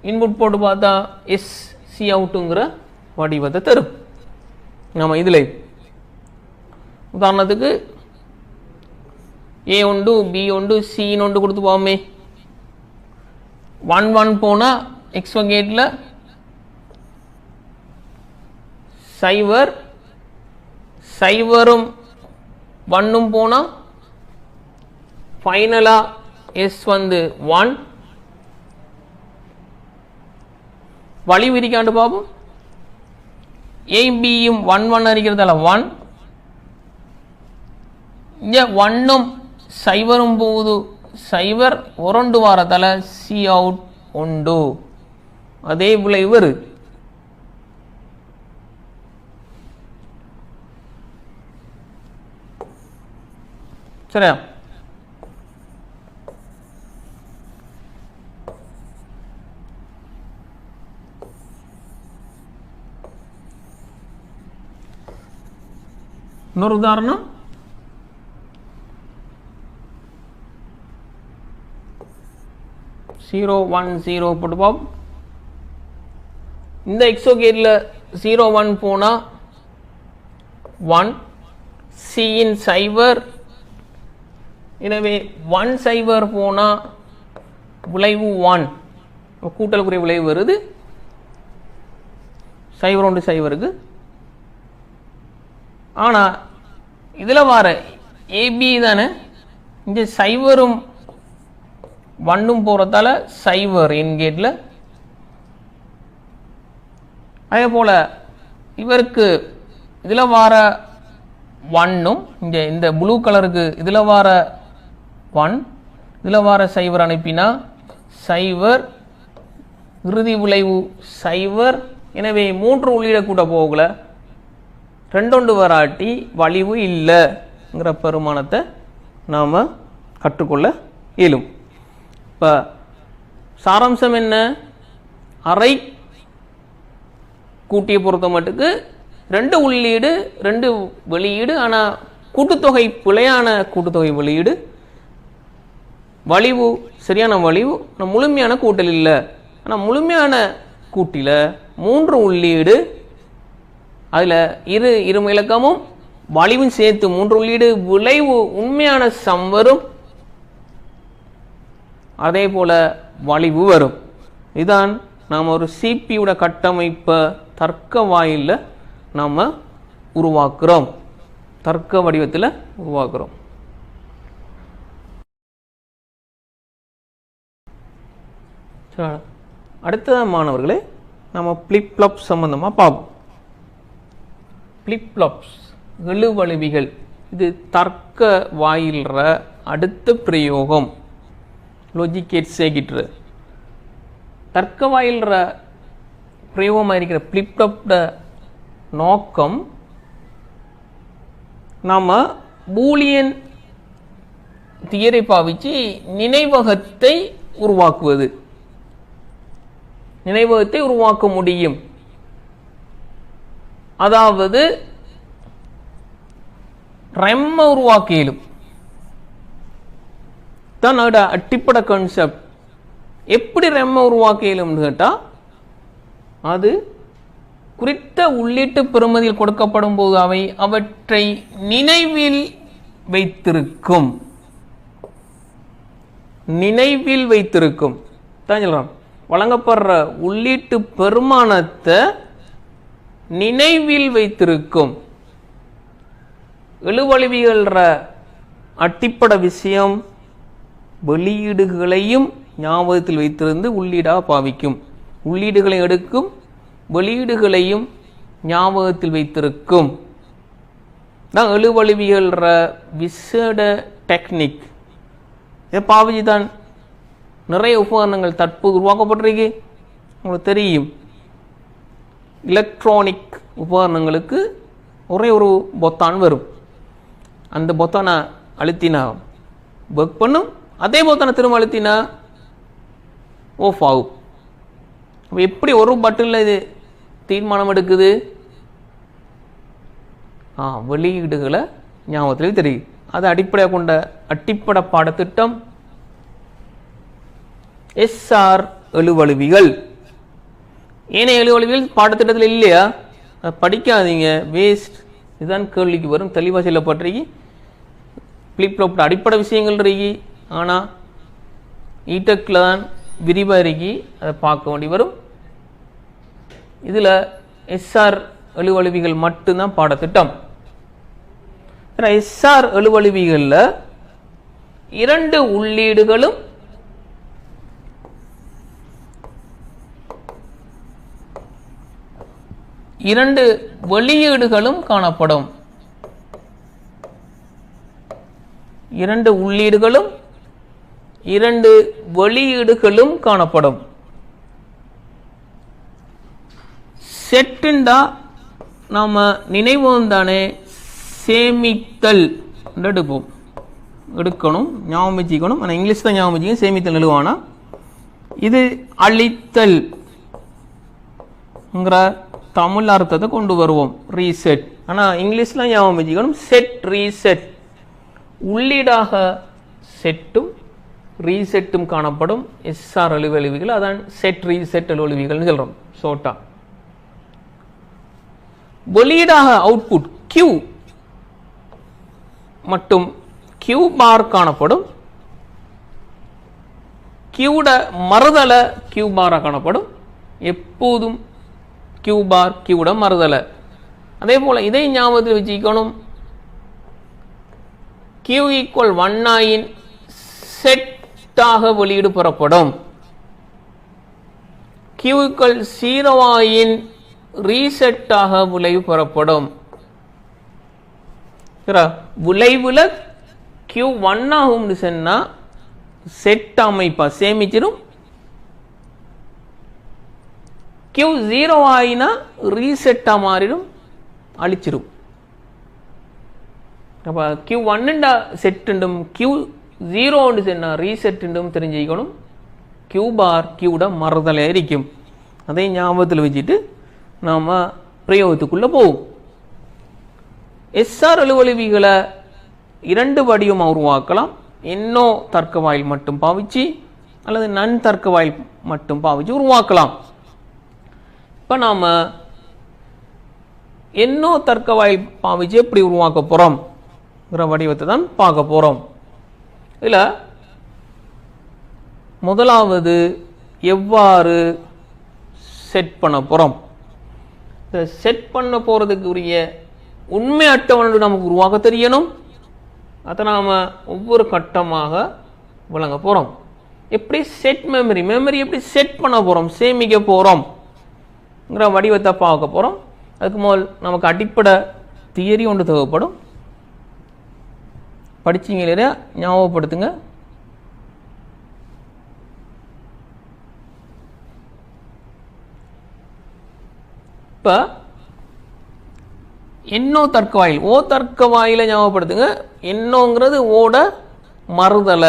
இன்புட் போட்டு பார்த்தா எஸ் சி அவுட்டுங்கிற வடிவத்தை தரும். நம்ம இதில் உதாரணத்துக்கு A உண்டு B உண்டு C ஒன்று கொடுத்து போவோமே 1 1 போனால் எக்ஸ் வகேட்டில் 0 0ம் 1ம் போனால் ஃபைனலாக எஸ் வந்து 1 வழி விரிக்காண்டு பார்ப்போம் ஏபியும் 1 1 இருக்கிறதால 1 இங்கே 1ம் 0ம் போகுது 0 ஒரண்டு வாரத்தால சி அவுட் உண்டு அதே விளைவு வருது சரியா இன்னொரு உதாரணம் 0 1 0 போட்டு பார்ப்போம் இந்த எக்ஸோகேட்டில் 0 1 போனால் 1 C இன் 0 எனவே 1 0 போனால் விளைவு 1 கூட்டலுக்குரிய விளைவு வருது 0 1 0க்கு ஆனால் இதில் வர ஏபி தானே இங்கே 0ம் 1ம் போகிறதால 0 என்கேட்டில் அதே போல் இவருக்கு இதில் வர 1ம் இங்கே இந்த ப்ளூ கலருக்கு இதில் வர 1 இதில் வர 0 அனுப்பினா 0 இறுதி விளைவு 0 எனவே 3 உள்ளிட கூட போகல 2 வராட்டி வலிவு இல்லைங்கிற பெருமானத்தை நாம் கற்றுக்கொள்ள இயலும் இப்போ சாராம்சம் என்ன அரை கூட்டியை பொறுத்த மட்டுக்கு 2 உள்ளீடு 2 வெளியீடு ஆனால் கூட்டுத்தொகை பிழையான கூட்டுத்தொகை வெளியீடு வலிவு சரியான வலிவு முழுமையான கூட்டல் இல்லை ஆனால் முழுமையான கூட்டில் 3 உள்ளீடு அதில் இரு இலக்கமும் வலிவும் சேர்த்து 3 உள்ளீடு விளைவு உண்மையான சம் வரும் அதே போல வலிவு வரும் இதான் நாம் ஒரு சிபியோட கட்டமைப்பை தர்க்க வாயிலில் நாம் உருவாக்குறோம் தர்க்க வடிவத்தில் உருவாக்குறோம் அடுத்த மாணவர்களே நம்ம பிளிப் ஃப்ளாப் சம்பந்தமாக பார்ப்போம் ஃப்ளிப் ஃப்ளாப்ஸ் எழுவழுவிகள் இது தர்க்க வாயில்ற அடுத்த பிரயோகம் லொஜிகேட் சேகிட்ரு தர்க்க வாயில்ற பிரயோகமாக இருக்கிற ஃப்ளிப் ஃப்ளாப்போட நோக்கம் நாம் பூலியன் தியரி பாவிச்சு நினைவகத்தை உருவாக்குவது நினைவகத்தை உருவாக்க முடியும் அதாவது ரெம்ம உருவாக்கியலும் தான் அடிப்படை கான்செப்ட் எப்படி ரெம்ம உருவாக்கியலும்னு கேட்டால் அது குறித்த உள்ளீட்டு பெறுமதியில் கொடுக்கப்படும் போது அவை அவற்றை நினைவில் வைத்திருக்கும் தான் சொல்றான் வழங்கப்படுற உள்ளீட்டு பெருமானத்தை நினைவில் வைத்திருக்கும் எழுவழுவியல்ற அடிப்படை விஷயம் வெளியீடுகளையும் ஞாபகத்தில் வைத்திருந்து உள்ளீடாக பாவிக்கும் உள்ளீடுகளை எடுக்கும் வெளியீடுகளையும் ஞாபகத்தில் வைத்திருக்கும் தான் எழுவழுவியல்ற விசேட டெக்னிக் இதை பாவிச்சு தான் நிறைய உபகரணங்கள் தற்போது உருவாக்கப்பட்டிருக்கு உங்களுக்கு தெரியும் எலக்ட்ரானிக் உபகரணங்களுக்கு ஒரே ஒரு பொத்தான் வரும் அந்த பொத்தானை அழுத்தினா ஒர்க் பண்ணும் அதே பொத்தானை திரும்ப அழுத்தினா ஆஃப் ஆகும் அப்போ எப்படி ஒரு பட்டனில் இது தீர்மானம் எடுக்குது வெளியீடுகளை ஞாபகத்திலே தெரியும் அது அடிப்படையாக கொண்ட அடிப்படை பாடத்திட்டம் எஸ்ஆர் எழுவழுவிகள் ஏனைய எழுவழுவிகள் பாடத்திட்டத்தில் இல்லையா படிக்காதீங்க, வேஸ்ட். இதுதான் கேள்விக்கு வரும். தெளிவாக சொல்லப்பட்டிருக்கு. ஃப்ளிப் ஃப்ளாப் அடிப்படை விஷயங்கள் இருக்கு, ஆனால் ஈடெக்கில் தான் விரிவாக இருக்கு, அதை பார்க்க வேண்டி வரும். இதில் எஸ்ஆர் எழுவழுவிகள் மட்டும்தான் பாடத்திட்டம். எஸ்ஆர் எழுவழுவிகளில் 2 உள்ளீடுகளும் 2 வெளியீடுகளும் காணப்படும். 2 உள்ளீடுகளும் 2 வெளியீடுகளும் காணப்படும். செட்டுண்டா நாம நினைவோம் தானே, சேமித்தல் எடுப்போம், எடுக்கணும், ஞாபகம் வச்சுக்கணும். ஆனால் இங்கிலீஷ் தான் ஞாபகம் வச்சுக்கணும், சேமித்தல் எழுவானா. இது அழித்தல் தமிழ் அர்த்தத்தை கொண்டு வருவோம், ரீசெட். ஆனால் இங்கிலீஷ்ல ஞாபகம் வச்சுக்கணும், செட் ரீசெட். உள்ளீடாக செட்டும் ரீசெட்டும் காணப்படும் எஸ்ஆர் எழுவழுவிகள். அதான் செட் ரீசெட் எழுவழுவிகள் சொல்றோம் ஷோர்ட்டா. வெளியீடாக அவுட்புட் கியூ மற்றும் கியூ பார் காணப்படும். கியூட மறுதல கியூ பாரா காணப்படும். எப்போதும் கியூ பார் கியூட மறுதல. அதே போல இதை ஞாபகத்தில் வச்சுக்கணும். கியூ ஈக்குவல் 1 ஆயின் செட்டாக வெளியீடு பெறப்படும். கியூ ஈக்குவல் 0 ஆயின் ரீசெட்டாக விளைவு பெறப்படும். விளைவுல கியூ 1 ஆகும் சொன்னா செட் அமைப்பா சேமிச்சிடும். கியூ 0 ஆயினா ரீசெட்டா மாறிடும், அழிச்சிடும். அப்ப கியூ 1 செட் கியூ 0 சொன்னா ரீசெட் தெரிஞ்சுக்கணும். கியூ பார் கியூட மறுதலை இருக்கும். அதை ஞாபகத்தில் வச்சுட்டு நாம பிரயோகத்துக்குள்ள போவோம். எஸ்ஆர் எழுவழுவிகளை 2 வடிவமாக உருவாக்கலாம். என்னோ தர்க்க வாயில் மட்டும் பாவிச்சு அல்லது நன் தர்க்க வாயில் மட்டும் பாவிச்சு உருவாக்கலாம். இப்ப நாம என்னோ தர்க்க வாயில் பாவிச்சு எப்படி உருவாக்க போறோம் வடிவத்தை தான் பார்க்க போறோம். இதுல முதலாவது எவ்வாறு செட் பண்ண போறோம். செட் பண்ண போறதுக்கு உரிய உண்மை அட்டவணை நமக்கு உருவாக்க தெரியணும். அதை நாம ஒவ்வொரு கட்டமாக விளங்க போறோம். எப்படி செட் மெமரி எப்படி செட் பண்ண போறோம், சேமிக்க போறோம் வடிவத்தை பார்க்க போறோம். அதுக்கு முதல் நமக்கு அடிப்படை தியரி ஒன்று தேவைப்படும். படிச்சீங்க இல்லையா, ஞாபகப்படுத்துங்க. இப்ப என்னோ தர்க்க வாயில், ஓ தர்க்க வாயில ஞாபகப்படுத்துங்க. என்னோங்கிறது ஓட மறுதல,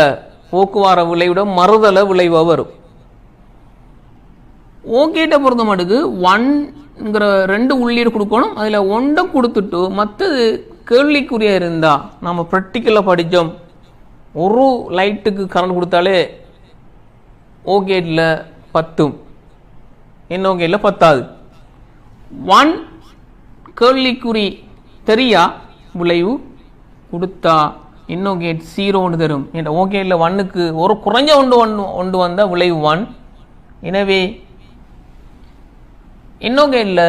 போக்குவார விளைவுட மறுதல விளைவா வரும். ஓகேட்ட பொறுத்த மட்டுக்கு 1ங்கிற 2 உள்ளீடு கொடுக்கணும். அதுல 1 கொடுத்துட்டு மற்றது கேள்விக்குரிய இருந்தா, நம்ம ப்ராக்டிக்கலா படிச்சோம், ஒரு லைட்டுக்கு கரண்ட் கொடுத்தாலே ஓகேட்ல 10, என்ன ஓகேட்ல 10. 1 கேள்விக்குறி தெரியா விளைவு கொடுத்தா இன்னும் கேட் 0 தரும். ஓகேட்ல 1க்கு ஒரு குறைஞ்ச ஒன்று வந்த விளைவு 1. எனவே இன்னும் கேட்ல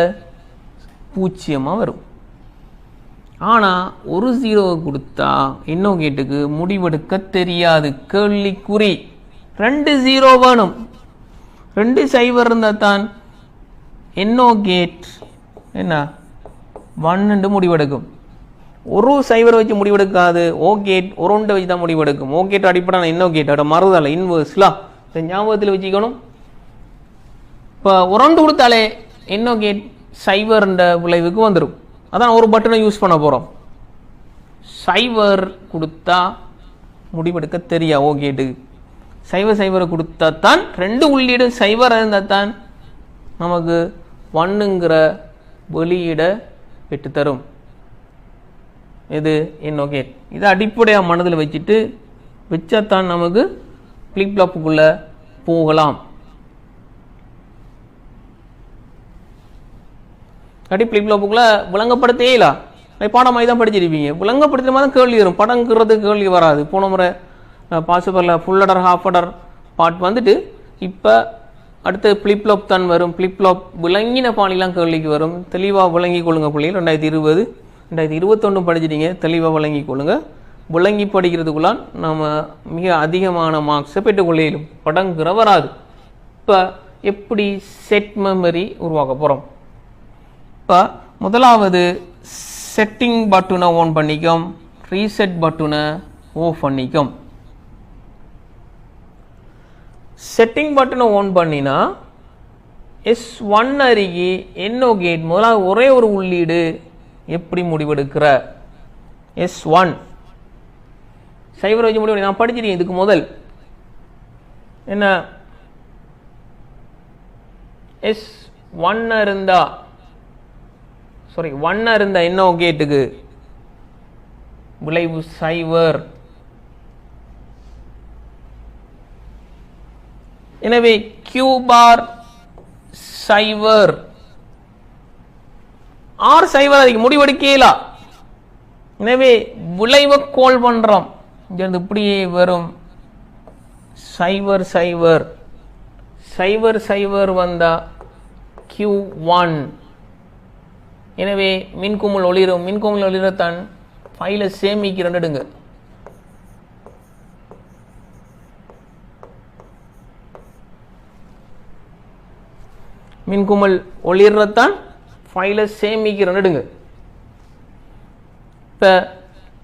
0 வரும். ஆனா ஒரு 0 கொடுத்தா இன்னும் கேட்டுக்கு முடிவெடுக்க தெரியாது, கேள்விக்குறி. 2 0 வேணும், 2 0 இருந்தா தான் என்னோ கேட் என்ன 1 முடிவெடுக்கும். ஒரு 0 வச்சு முடிவெடுக்காது. ஓ கேட் ஒரு 1 வச்சு தான் முடிவெடுக்கும். ஓ கேட் அடிப்படை இன்னோ கேட் அட மறுதல இன்வெர்ஸ்லாம் ஞாபகத்தில் வச்சுக்கணும். இப்போ ஒரு 1 கொடுத்தாலே இன்னோ கேட் 0 விளைவுக்கு வந்துடும். அதான் ஒரு பட்டனை யூஸ் பண்ண போறோம். 0 கொடுத்தா முடிவெடுக்க தெரியா ஓ கேட்டுக்கு. 0 கொடுத்தா தான் 2 உள்ளீடு 0 இருந்தா தான் நமக்கு 1ங்கிற வெளியீட பெற்று தரும். இது என்னோ கேட். இதை அடிப்படையாக மனதில் வச்சுட்டு வச்சாத்தான் நமக்கு ஃபிளிப் ஃப்ளாப்புக்குள்ள போகலாம். கட்டி ஃப்ளிப் ஃப்ளாப்புக்குள்ள விளங்கப்படுத்தேல பாடமாக தான் படிச்சிருப்பீங்க. விளங்கப்படுத்துற மாதிரி தான் கேள்வி வரும், படங்கிறது கேள்வி வராது. போன முறை பாசிபிளில் ஃபுல் அடர் ஹாஃப் அடர் பார்ட் வந்துட்டு இப்போ அடுத்து ஃப்ளிப் ஃப்ளாப் தான் வரும். ஃப்ளிப் ஃப்ளாப் விளங்கின பாணிலாம் கேள்விக்கு வரும். தெளிவாக விளங்கி கொள்ளுங்க பிள்ளைகள். 2020 2021 படிச்சிட்டீங்க, தெளிவாக விளங்கி கொள்ளுங்க. விளங்கி படிக்கிறதுக்குள்ளான் நம்ம மிக அதிகமான மார்க்ஸை பெற்றுக்கொள்ளும், படங்கிற வராது. இப்போ எப்படி செட் மெமரி உருவாக்க போகிறோம்? இப்போ முதலாவது செட்டிங் பட்டனை ஆன் பண்ணிக்கும், ரீசெட் பட்டனை ஆஃப் பண்ணிக்கும். செட்டிங் பட்டனை ஆன் பண்ணினா S1 அருகே என்னோ கேட் முதலாவது ஒரே ஒரு உள்ளீடு எப்படி முடிவெடுக்கிற S1 சைவர் வச்சு முடிவு. நான் படிச்சிருக்கேன் இதுக்கு முதல் என்ன S1 இருந்தா சாரி 1 இருந்தா என்னோ கேட்டுக்கு விளைவு சைவர். எனவே Q பார் சைவர் ஆர் சைவர் அதுக்கு முடிவெடுக்கலா. எனவே விளைவை கோல் பண்றோம். இப்படியே வரும் சைவர் சைவர் சைவர் சைவர் வந்தா Q1. எனவே மின்குமிழ் ஒளிரும். மின்குமிழ் ஒளிரத்தான் ஃபைலை சேமிக்கிறேன்னுடுங்க. மின்குமிழ் ஒளிரத்தான் ஃபைலை சேமிக்கிறேன்னுடுங்க. இப்போ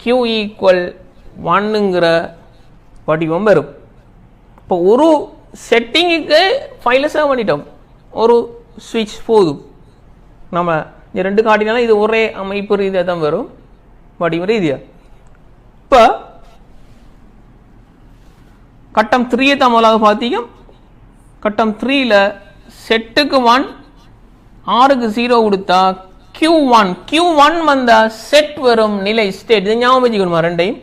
Q ஈக்குவல் 1ங்கிற வடிவம் வரும். இப்போ ஒரு செட்டிங்குக்கு ஃபைலை சேவ் பண்ணிட்டோம், ஒரு சுவிட்ச் போதும். நம்ம இந்த ரெண்டு காட்டினாலும் இது ஒரே அமைப்பு ரீதியாக தான் வரும், வடிவ ரீதியாக. இப்போ கட்டம் 3 தான் முதலாக பார்த்தீங்க. கட்டம் 3ல செட்டுக்கு 1 ஆருக்கு 0 கொடுத்தா Q1 வந்தா செட் வரும் நிலை ஸ்டேட். இதை ஞாபகம் வச்சுக்கணுமா? ரெண்டையும்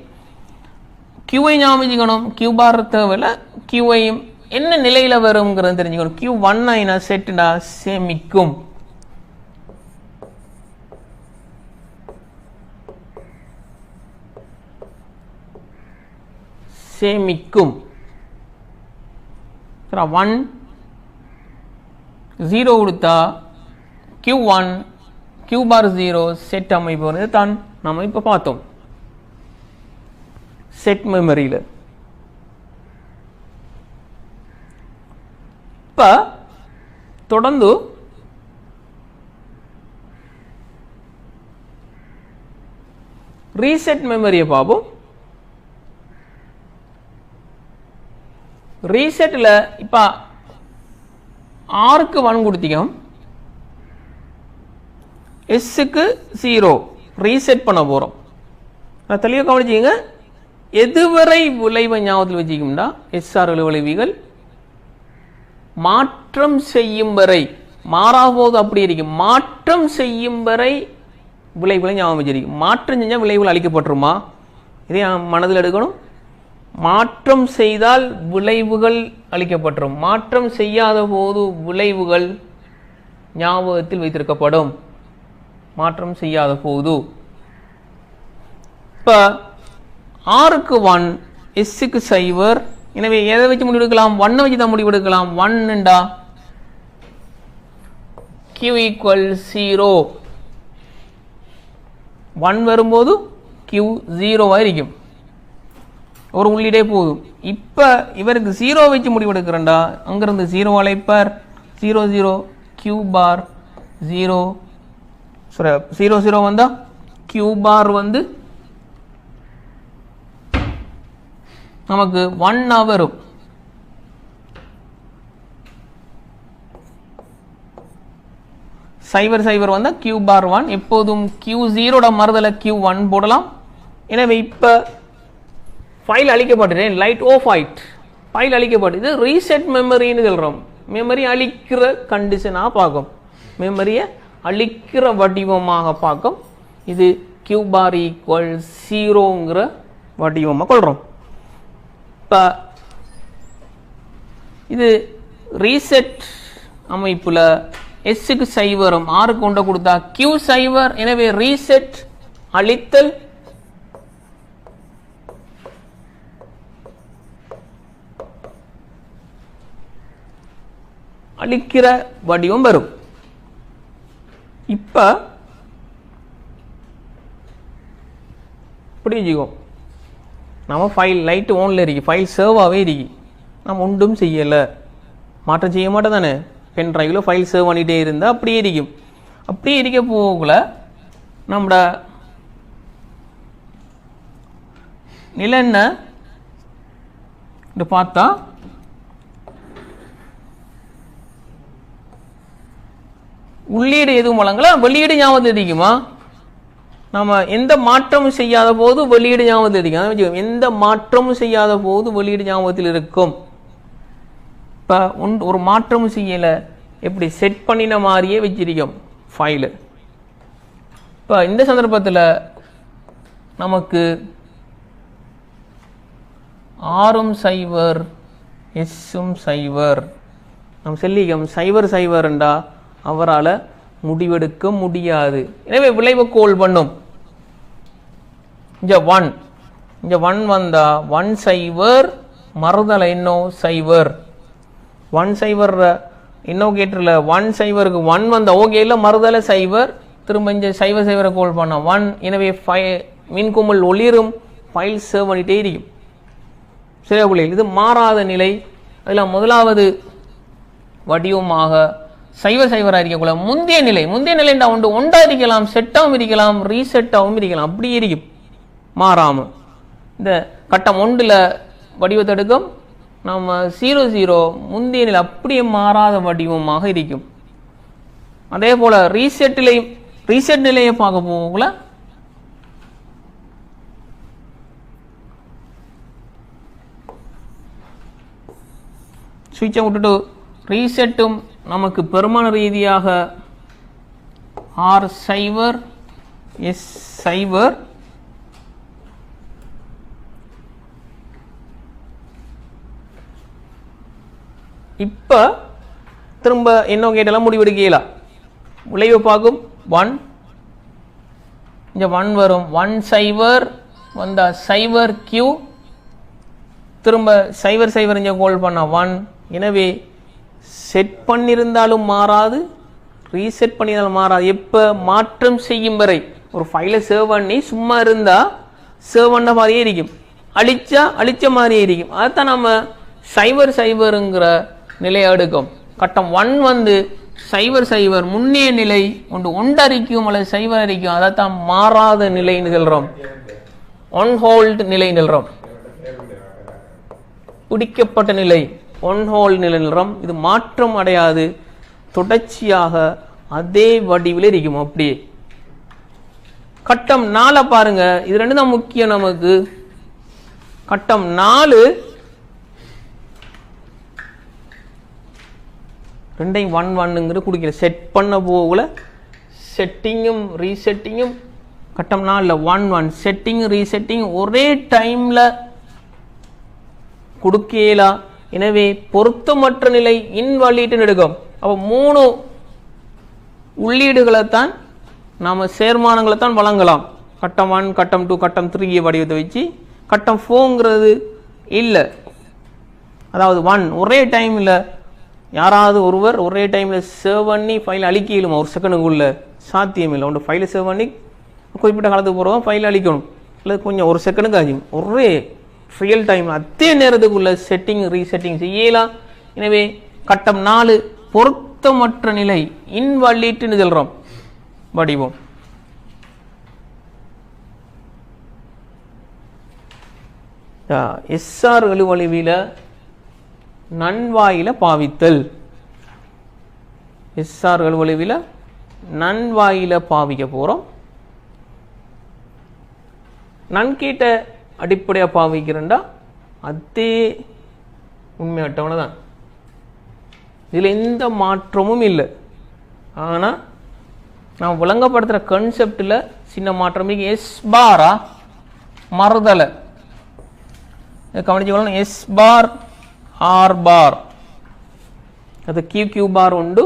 Qஐ ஞாபகம் வச்சுக்கணும். Q பார் தேவையில்ல, Qஐயும் என்ன நிலையில வரும்ங்கிறது தெரிஞ்சுக்கணும். Q1 ஆயினா செட்டுடா சேமிக்கும். சேமிக்கும் 1 0 கொடுத்தா Q1 Q பார் 0 செட் அமைப்பு தான் நம்ம இப்ப பார்த்தோம் செட் மெமரியில. இப்ப தொடர்ந்து ரீசெட் மெமரியை பார்ப்போம். ரீசெட்ல இப்ப ஆருக்கு 1 கொடுத்தீங்க, எஸ்ஸுக்கு 0 ரீசெட் பண்ண போறோம். நான் தெளிவாக கவனிச்சிங்க. எதுவரை விளைவை ஞாபகத்தில் வச்சுக்கோம்னா SR விளைவிகள் மாற்றம் செய்யும் வரை மாறாபோது அப்படி இருக்கு. மாற்றம் செய்யும் வரை விளைவுகளை ஞாபகம் வச்சிருக்கும். மாற்றம் செஞ்சால் விளைவுகள் அளிக்கப்பட்டுருமா? இதை மனதில் எடுக்கணும். மாற்றம் செய்தால் விளைவுகள் அளிக்கப்பட்டுரும். மாற்றம் செய்யாத போது விளைவுகள் ஞாபகத்தில் வைத்திருக்கப்படும். மாற்றம் செய்யாத போது இப்ப ஆருக்கு 1 எஸ்ஸுக்கு 0. எனவே எதை வச்சு முடிவெடுக்கலாம்? 1 வச்சு தான் முடிவெடுக்கலாம். 1 Q ஈக்குவல் 0. 1 வரும்போது Q 0 இருக்கும். ஒரு உள்ளீடே போதும். இப்ப இவருக்கு 0 வச்சு முடிவெடுக்கிறேன்டா. அங்கிருந்து 0 அழைப்பார். 0 0 Q பார் 0 0 0 வந்தா Q பார் வந்து நமக்கு 1 வரும். சைவர் சைவர் வந்தா Q பார் 1. எப்போதும் Q0 மறுதல Q1 போடலாம். எனவே இப்ப ஃபைல் அழிக்கப்பட்டு லைட் ஆஃப் ஆயிட். ஃபைல் அழிக்கப்பட்டு இது ரீசெட் மெமரின்னு சொல்றோம். மெமரி அழிக்கிற கண்டிஷனாக பார்க்கும். மெமரியை அழிக்கிற வடிவமாக பார்க்கும். இது Q பார் ஈக்குவல் 0ங்கிற வடிவமாக கொள்றோம். இப்போ இது ரீசெட் அமைப்புல எஸ்ஸுக்கு சைவரும் ஆறுக்கு கொண்ட கொடுத்தா கியூ சைவர். எனவே ரீசெட் அழித்தல் அழிக்கிற வடிவம் வரும். இப்ப இப்படி வச்சுக்கோ, நம்ம ஃபைல் லைட் ஓன்ல இருக்கு, ஃபைல் சேவாகவே இருக்கு, நம்ம ஒன்றும் செய்யலை, மாற்றம் செய்ய மாட்டோம் தானே. பென் டிரைவில் ஃபைல் சேவ் பண்ணிகிட்டே இருந்தால் அப்படியே இருக்கும். அப்படியே இருக்க போகல நம்மட நிலை என்ன பார்த்தா உள்ளீடு எதுவும் வழங்கல, வெளியீடு ஞாபகத்தில் இருக்குமா? நம்ம எந்த மாற்றமும் செய்யாத போது வெளியீடு ஞாபகத்தில் இருக்கும். எந்த மாற்றமும் செய்யாத போது வெளியீடு ஞாபகத்தில் இருக்கும். இப்போ ஒரு மாற்றமும் செய்யலை, எப்படி செட் பண்ணின மாதிரியே வச்சிருக்கோம் ஃபைலு. இப்போ இந்த சந்தர்ப்பத்தில் நமக்கு ஆறும் சைவர் எஸ்ஸும் சைவர், நம்ம சொல்லிக்கோம் சைவர் சைவர்ண்டா அவரால் முடிவெடுக்க முடியாது. எனவே விளைவை கோல் பண்ணும். இங்கே 1 இங்கே 1 வந்தா 1 சைவர் மறுதலை இன்னும் சைவர் 1 சைவர் இன்னும் கேட்டுல 1 சைவருக்கு 1 வந்த ஓகே இல்லை மறுதலை சைவர் திரும்ப இங்கே சைவர் சைவரை கோல் பண்ண 1. எனவே மின்குமிழ் ஒளிரும் ஃபைல் சேவ் பண்ணிட்டே இருக்கும். சரியா பிள்ளைகள், இது மாறாத நிலை. அதில் முதலாவது வடிவமாக சைவர் சைவராக இருக்கக்குள்ள முந்தைய நிலைண்டா உண்டு ஒன்றா இருக்கலாம், செட்டாகவும் இருக்கலாம், ரீசெட்டாகவும் இருக்கலாம், அப்படி இருக்கும் மாறாமல். இந்த கட்டம் 1ல் வடிவத்தை எடுக்கும், நம்ம 00 முந்தைய நிலை அப்படியே மாறாத வடிவமாக இருக்கும். அதே போல ரீசெட் நிலையை பார்க்க போகல சுவிட்சை விட்டுட்டு ரீசெட்டும் நமக்கு பெருமான ரீதியாக ஆர் சைவர் எஸ் சைவர் இப்ப திரும்ப என்ன கேட்டெல்லாம் முடிவெடுக்கலாம். விளைவு பார்க்கும் 1 இங்க 1 வரும் 1 சைவர் வந்தா சைவர் கியூ திரும்ப சைவர் சைவர் இங்க கோல் பண்ண 1. எனவே செட் பண்ணியிருந்தாலும் மாறாது, ரீசெட் பண்ணியிருந்தாலும் மாறாது. எப்போ மாற்றம் செய்யும் வரை ஒரு ஃபைலை சேவ் பண்ணி சும்மா இருந்தால் சேவ் பண்ண மாதிரியே இருக்கும், அழிச்ச மாதிரியே இருக்கும். அதுதான் நம்ம சைவர் சைவருங்கிற நிலையை எடுக்கும். கட்டம் 1 வந்து சைவர் சைவர் முன்னே நிலை ஒன்று அறிக்கும் அல்லது சைவர் அறிக்கும், அதைத்தான் மாறாத நிலைன்னு சொல்கிறோம், ஒன் ஹோல்ட் நிலை நில்றோம், பிடிக்கப்பட்ட நிலை ஒன் ஹோல்ட் நிலை நில்றோம். இது மாற்றம் அடையாது, தொடர்ச்சியாக அதே வடிவில் இருக்கும். அப்படியே கட்டம் 4 பாருங்க, இது 2 தான் முக்கியம் நமக்கு. கட்டம் 4 2ஐயும் 1 குடிக்கிற செட் பண்ண போகல செட்டிங்கும் ரீசெட்டிங்கும் கட்டம் 4ல் 1 செட்டிங் ரீசெட்டிங் ஒரே டைம்ல கொடுக்கலாம். எனவே பொருத்தமற்ற நிலை இன்வாலிட் எடுக்கும். அப்போ 3 உள்ளீடுகளைத்தான் நாம சேர்மானங்களை தான் வழங்கலாம். கட்டம் 1 கட்டம் 2 கட்டம் 3 வடிவத்தை வச்சு. கட்டம் 4ங்கிறது இல்லை, அதாவது 1 ஒரே டைம்ல யாராவது ஒருவர் ஒரே டைம்ல சேவ் பண்ணி ஃபைல் அழிக்க இயலுமா? ஒரு செகண்டுக்குள்ள சாத்தியம் இல்லை. ஒன்று ஃபைலை சேவ் பண்ணி குறிப்பிட்ட காலத்துக்கு போகிறோம் ஃபைல் அழிக்கணும், இல்லை கொஞ்சம் ஒரு செகண்டுக்கு ஆகும். ஒரே ரியல் டைம் அதே நேரத்துக்குள்ள செட்டிங் ரீசெட்டிங் செய்யலாம். எனவே கட்டம் 4 பொருத்தமற்ற நிலை இன்வாலிட்னு சொல்றோம் வடிவம். எஸ்ஆர் எழுவழிவில நன்வாயில பாவித்தல். எஸ்ஆர் எழுவழிவில நன்வாயில பாவிக்க போறோம். நன்கீட்ட அடிப்படையாக பாவிக்கிறேன்டா அதே உண்மை அட்டவணை தான், இதில் எந்த மாற்றமும் இல்லை. ஆனால் நான் விளங்கப்படுத்துகிற கன்செப்டில் சின்ன மாற்றம். எஸ் பாரா மறுதலை கவனிச்சுக்கொள்ளணும். எஸ் பார் ஆர் பார் அது கியூ கியூ பார் உண்டு,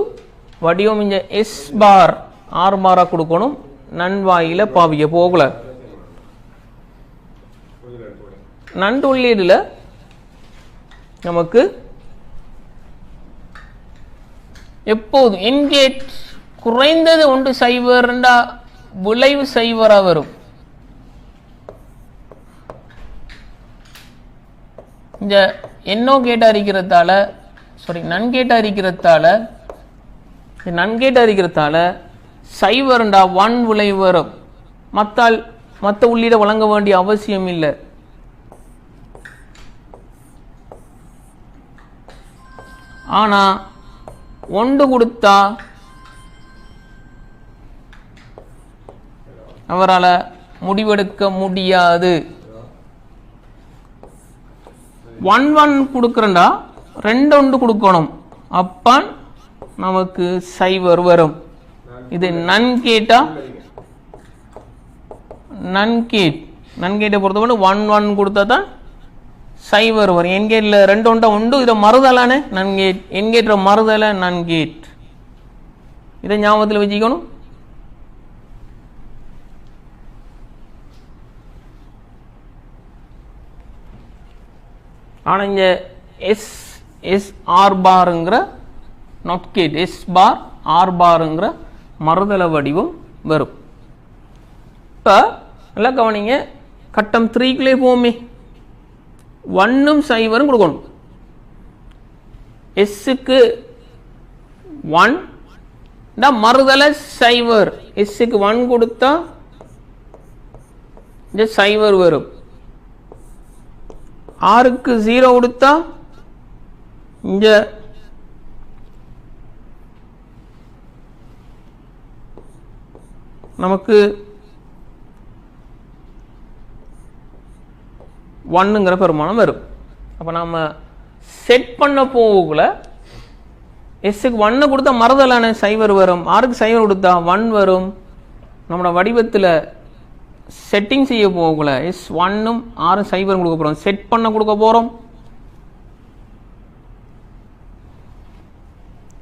வடிவம் இங்கே எஸ் பார் ஆர் பாரா கொடுக்கணும், நன்வாயில பாவிய போகல. நண்டு உள்ளீடுல நமக்கு எப்போது என்கேட் குறைந்தது 1 0 விளைவு சைவரா வரும். இந்த என்னோ கேட்டா இருக்கிறதால நன்கேட்டா இருக்கிறதால சைவர்ண்டா 1 விளைவு வரும். மற்ற உள்ளீட வழங்க வேண்டிய அவசியம் இல்லை. ஆனா 1 கொடுத்தா அவரால் முடிவெடுக்க முடியாது. 1 1 கொடுக்குறா 2 1 கொடுக்கணும், அப்ப நமக்கு சைவர் வரும். இது நன்கேட்டா நன்கேட்டை பொறுத்தவரை 1 1 கொடுத்தா தான் சைவர் வரும். என்கேட்ல 2 1 உண்டு, இதை மறுதலானே நன்கேட், என்கேட்ற மறுதல நன்கேட். இதை ஞாபகத்தில் வச்சுக்கணும். ஆனா இங்க எஸ் ஆர் பாருங்கிற not gate, S bar R பாருங்கிற மறுதல வடிவம் வரும். இப்ப நல்லா கவனிங்க, கட்டம் 3க்குள்ளே போமே 1 0 கொடுக்கணும். எஸ்ஸுக்கு 1 மறுதல சைவர், எஸ்ஸுக்கு 1 கொடுத்தா இந்த சைவர் வரும். ஆருக்கு 0 கொடுத்தா இங்க நமக்கு 1ங்கிற பெருமானம் வரும். அப்ப நாம செட் பண்ண போகல எஸ்ஸுக்கு 1 கொடுத்தா மறுதலான சைவர் வரும், ஆருக்கு சைவர் கொடுத்தா 1 வரும். நம்மளோட வடிவத்தில் செட்டிங் செய்ய போகல எஸ் 1ம் 6 சைவர் கொடுக்க போறோம், செட் பண்ண கொடுக்க போறோம்.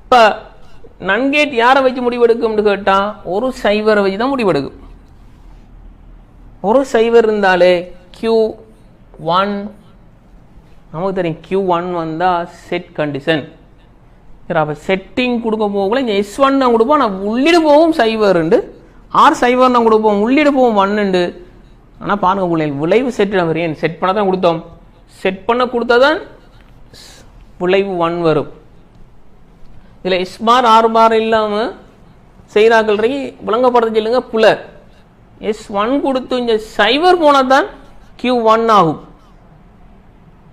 இப்ப நன்கேட் யாரை வச்சு முடிவெடுக்கும்னு கேட்டா ஒரு சைவரை வச்சு தான் முடிவெடுக்கும். ஒரு சைவர் இருந்தாலே Q1 நமக்கு தெரியும். Q1 வந்தா செட் கண்டிஷன். அப்ப செட்டிங் கொடுக்க போகல இங்க S1 தான் கொடுப்போம், நான் உள்ளிடு போகும் சைவர் உண்டு, ஆர் சைவர் தான் கொடுப்போம், உள்ளிடு போகும் 1 உண்டு. ஆனா பாருங்க பிள்ளைகள், விளைவு செட் நம்ம ஏன் செட் பண்ண தான் கொடுத்தோம், செட் பண்ண கொடுத்தாதான் விளைவு 1 வரும். இதுல எஸ் பார் ஆர் பார் இல்லாம செய்கிறார்கள் விளங்கப்படுறது சொல்லுங்க புலர். S1 கொடுத்து இங்க சைவர் போனா தான் Q1 ஆகும்.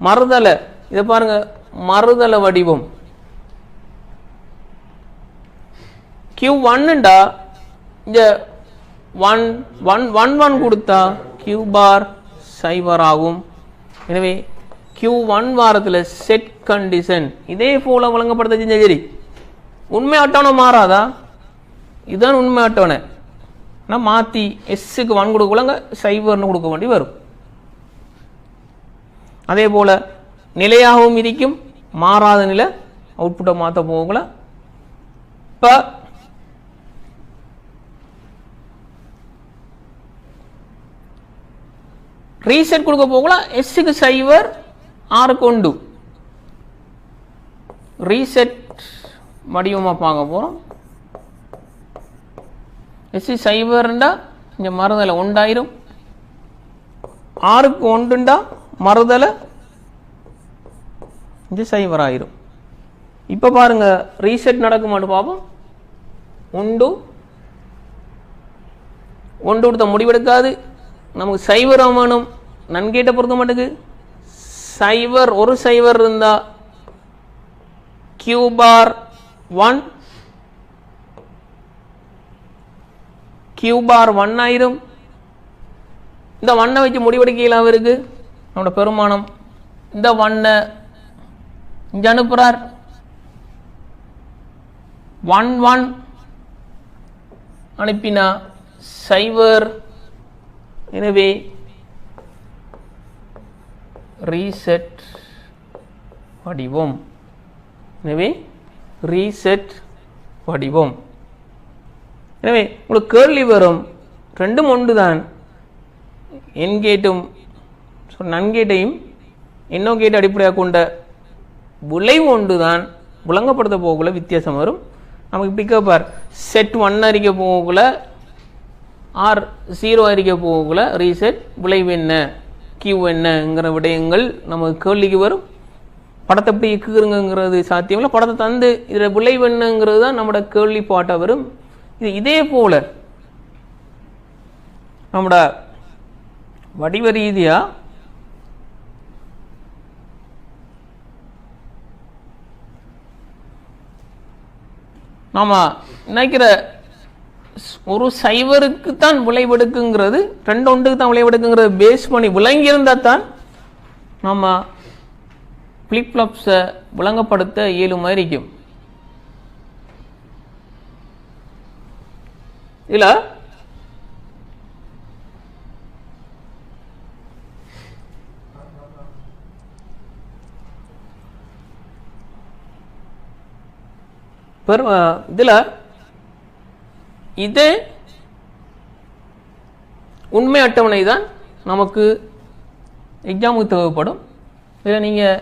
மறுதல இதை பாருங்க, மறுதல வடிவம் Q1 இங்க 1 1 1 1 கொடுத்தா Q பார் சைவர் ஆகும். எனவே Q1 வாரத்தில் செட் கண்டிஷன் இதே போல வழங்கப்படுத்த சரி. உண்மை அட்டவணை மாறாதா? இதுதான் உண்மை அட்டவணை. நான் மாற்றி எஸ்ஸுக்கு 1 கொடுக்கலங்க சைவர்னு கொடுக்க வேண்டி வரும். அதே போல நிலையாகவும் இருக்கும், மாறாத நிலை அவுட்புட்டை மாற்ற போகல. இப்போ ரீசெட் கொடுக்க போகல எஸ்ஸுக்கு சைவர் ஆருக்கு 1 ரீசெட் வடிவமாக பார்க்க போகிறோம். எஸ்சி சைவர்ண்டா இங்கே மறுதலை 1 ஆருக்கு 1 மறுதலை இங்கே சைவர் ஆயிரும். இப்போ பாருங்க ரீசெட் நடக்குமான்னு பார்ப்போம். 1 கொடுத்த முடிவெடுக்காது, நமக்கு சைவர் வேணும். நன்கேட்ட பொறுத்த மாட்டுக்கு சைவர் ஒரு சைவர் இருந்தா Q பார் 1 Q பார் 1 ஆயிரும். இந்த 1 வச்சு முடிவெடுக்கலாம் இருக்கு நம்மளோட பெருமானம். இந்த 1 இங்க அனுப்புறார் 1 1 அனுப்பினா சைவர். எனவே ரீசெட் வடிவம். எனவே ரீசெட் வடிவம். எனவே உங்களுக்கு கேள்வி வரும், ரெண்டும் ஒன்று தான், என் கேட்டும் நன்கேட்டையும் என்னோ கேட்டு அடிப்படையாக கொண்ட விளைவு ஒன்று தான், விளங்கப்படுத்த போகக்குள்ள வித்தியாசம் வரும். நமக்கு இப்படி கேட்பார், செட் 1 அறிக்க போகக்குள்ள ஆர் 0 அறிக்க போகக்குள்ள ரீசெட் விளைவு என்ன, கியூ என்னங்கிற விடயங்கள் நமக்கு கேள்விக்கு வரும். படத்தை எப்படி இக்குங்கிறது சாத்தியம் இல்லை, படத்தை தந்து இதில் விளைவு என்னங்கிறது தான் நம்மளோட கேள்வி பாட்டாக வரும். இதே போல நம்மட வடிவ ரீதியா நாம நினைக்கிற ஒரு சைவருக்கு தான் விளைவெடுக்குங்கிறது, 2 ஒன்றுக்கு தான் விளைவெடுக்குங்கிறது பேஸ் பண்ணி விளங்கியிருந்தா தான் நம்ம ஃபிளிப் ஃப்ளாப்ஸை விளங்கப்படுத்த இயலுமா இருக்கும். இல்ல இதில் இதே உண்மை அட்டவணை தான் நமக்கு எக்ஸாமுக்கு தேவைப்படும். இதில் நீங்கள்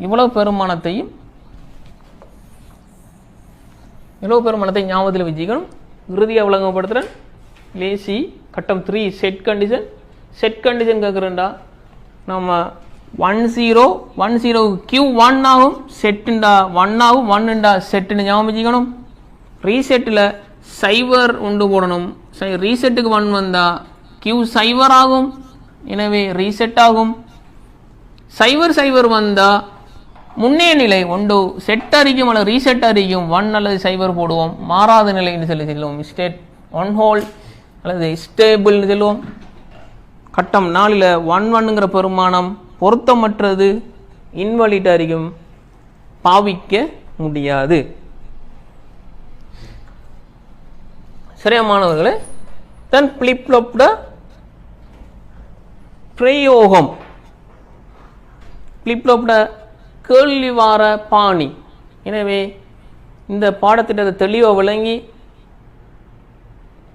இவ்வளவு பெருமானத்தையும் ஞாபகத்தில் வச்சுக்கணும். இறுதியாக விளங்கப்படுத்துகிறேன். லேசி கட்டம் 3 செட் கண்டிஷன் கேட்குறேன்டா, நம்ம 1 0 கியூ 1 ஆகும், செட்டுண்டா 1 ஆகும், 1ண்டா செட்டுன்னு ஞாபகம் வச்சுக்கணும். ரீசெட்டில் 0 உண்டு போடணும். ரீசெட்டுக்கு 1 வந்தால் கியூ 0 ஆகும், எனவே ரீசெட் ஆகும். 0 வந்தால் முன்னே நிலை ஒன்று செட் அறிக்கும் அல்லது ரீசெட் அறிக்கும், 1 அல்லது 0 போடுவோம். மாறாத நிலைன்னு சொல்லுவோம், ஸ்டேட் ஒன் ஹோல் அல்லது ஸ்டேபிள்னு சொல்லுவோம். கட்டம் 4ல் 1 1ங்கிற பெருமானம் பொருத்தமற்றது, இன்வலிட் அறிக்கும், பாவிக்க முடியாது. சரியா மாணவர்களே? தென் ஃபிளிப் ஃப்ளாப்ட பிரயோகம், ஃபிளிப் ஃப்ளாப்ட கேள்வி வார பாணி. எனவே இந்த பாடத்திட்டத்தை தெளிவாக விளங்கி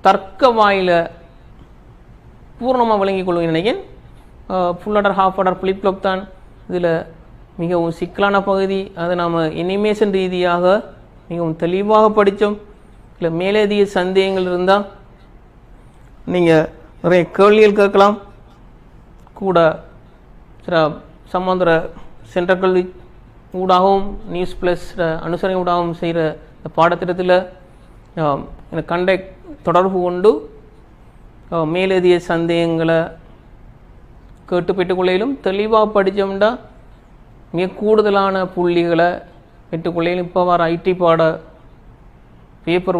தர்க்க வாயில பூர்ணமாக விளங்கிக் கொள்வேன் நினைக்கிறேன். Full order half order flip flop தான் இதில் மிகவும் சிக்கலான பகுதி. அதை நாம் இனிமேஷன் ரீதியாக மிகவும் தெளிவாக படித்தோம். இல்லை மேலதிக சந்தேகங்கள் இருந்தால் நீங்கள் நிறைய கேள்விகள் கேட்கலாம். கூட சில சம்பந்தர சென்ட்ரல் கல்வி ஊடாகவும் நியூஸ் ப்ளஸ் அனுசரணை ஊடாகவும் செய்கிற இந்த பாடத்திட்டத்தில் எனக்கு கண்டக்ட் தொடர்பு கொண்டு மேலதிக சந்தேகங்களை கேட்டு பெற்றுக்கொள்ளையிலும் தெளிவாக படித்தோம்னா மிக கூடுதலான புள்ளிகளை பெற்றுக்கொள்ளையிலும். இப்போ வர ஐடி பாட பேப்பர்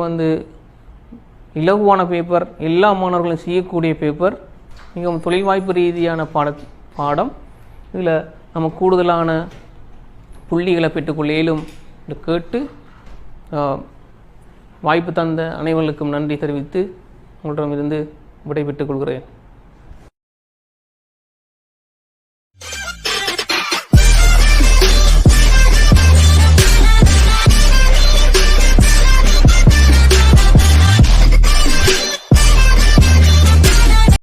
இலகுவான பேப்பர், எல்லா மாணவர்களும் செய்யக்கூடிய பேப்பர், மிகவும் தொழில் வாய்ப்பு ரீதியான பாடம். இதில் நம்ம கூடுதலான புள்ளிகளை பெற்றுக்கொள்ளையிலும் கேட்டு வாய்ப்பு தந்த அனைவருக்கும் நன்றி தெரிவித்து உங்களிடமிருந்து விடைபெற்றுக் கொள்கிறேன்.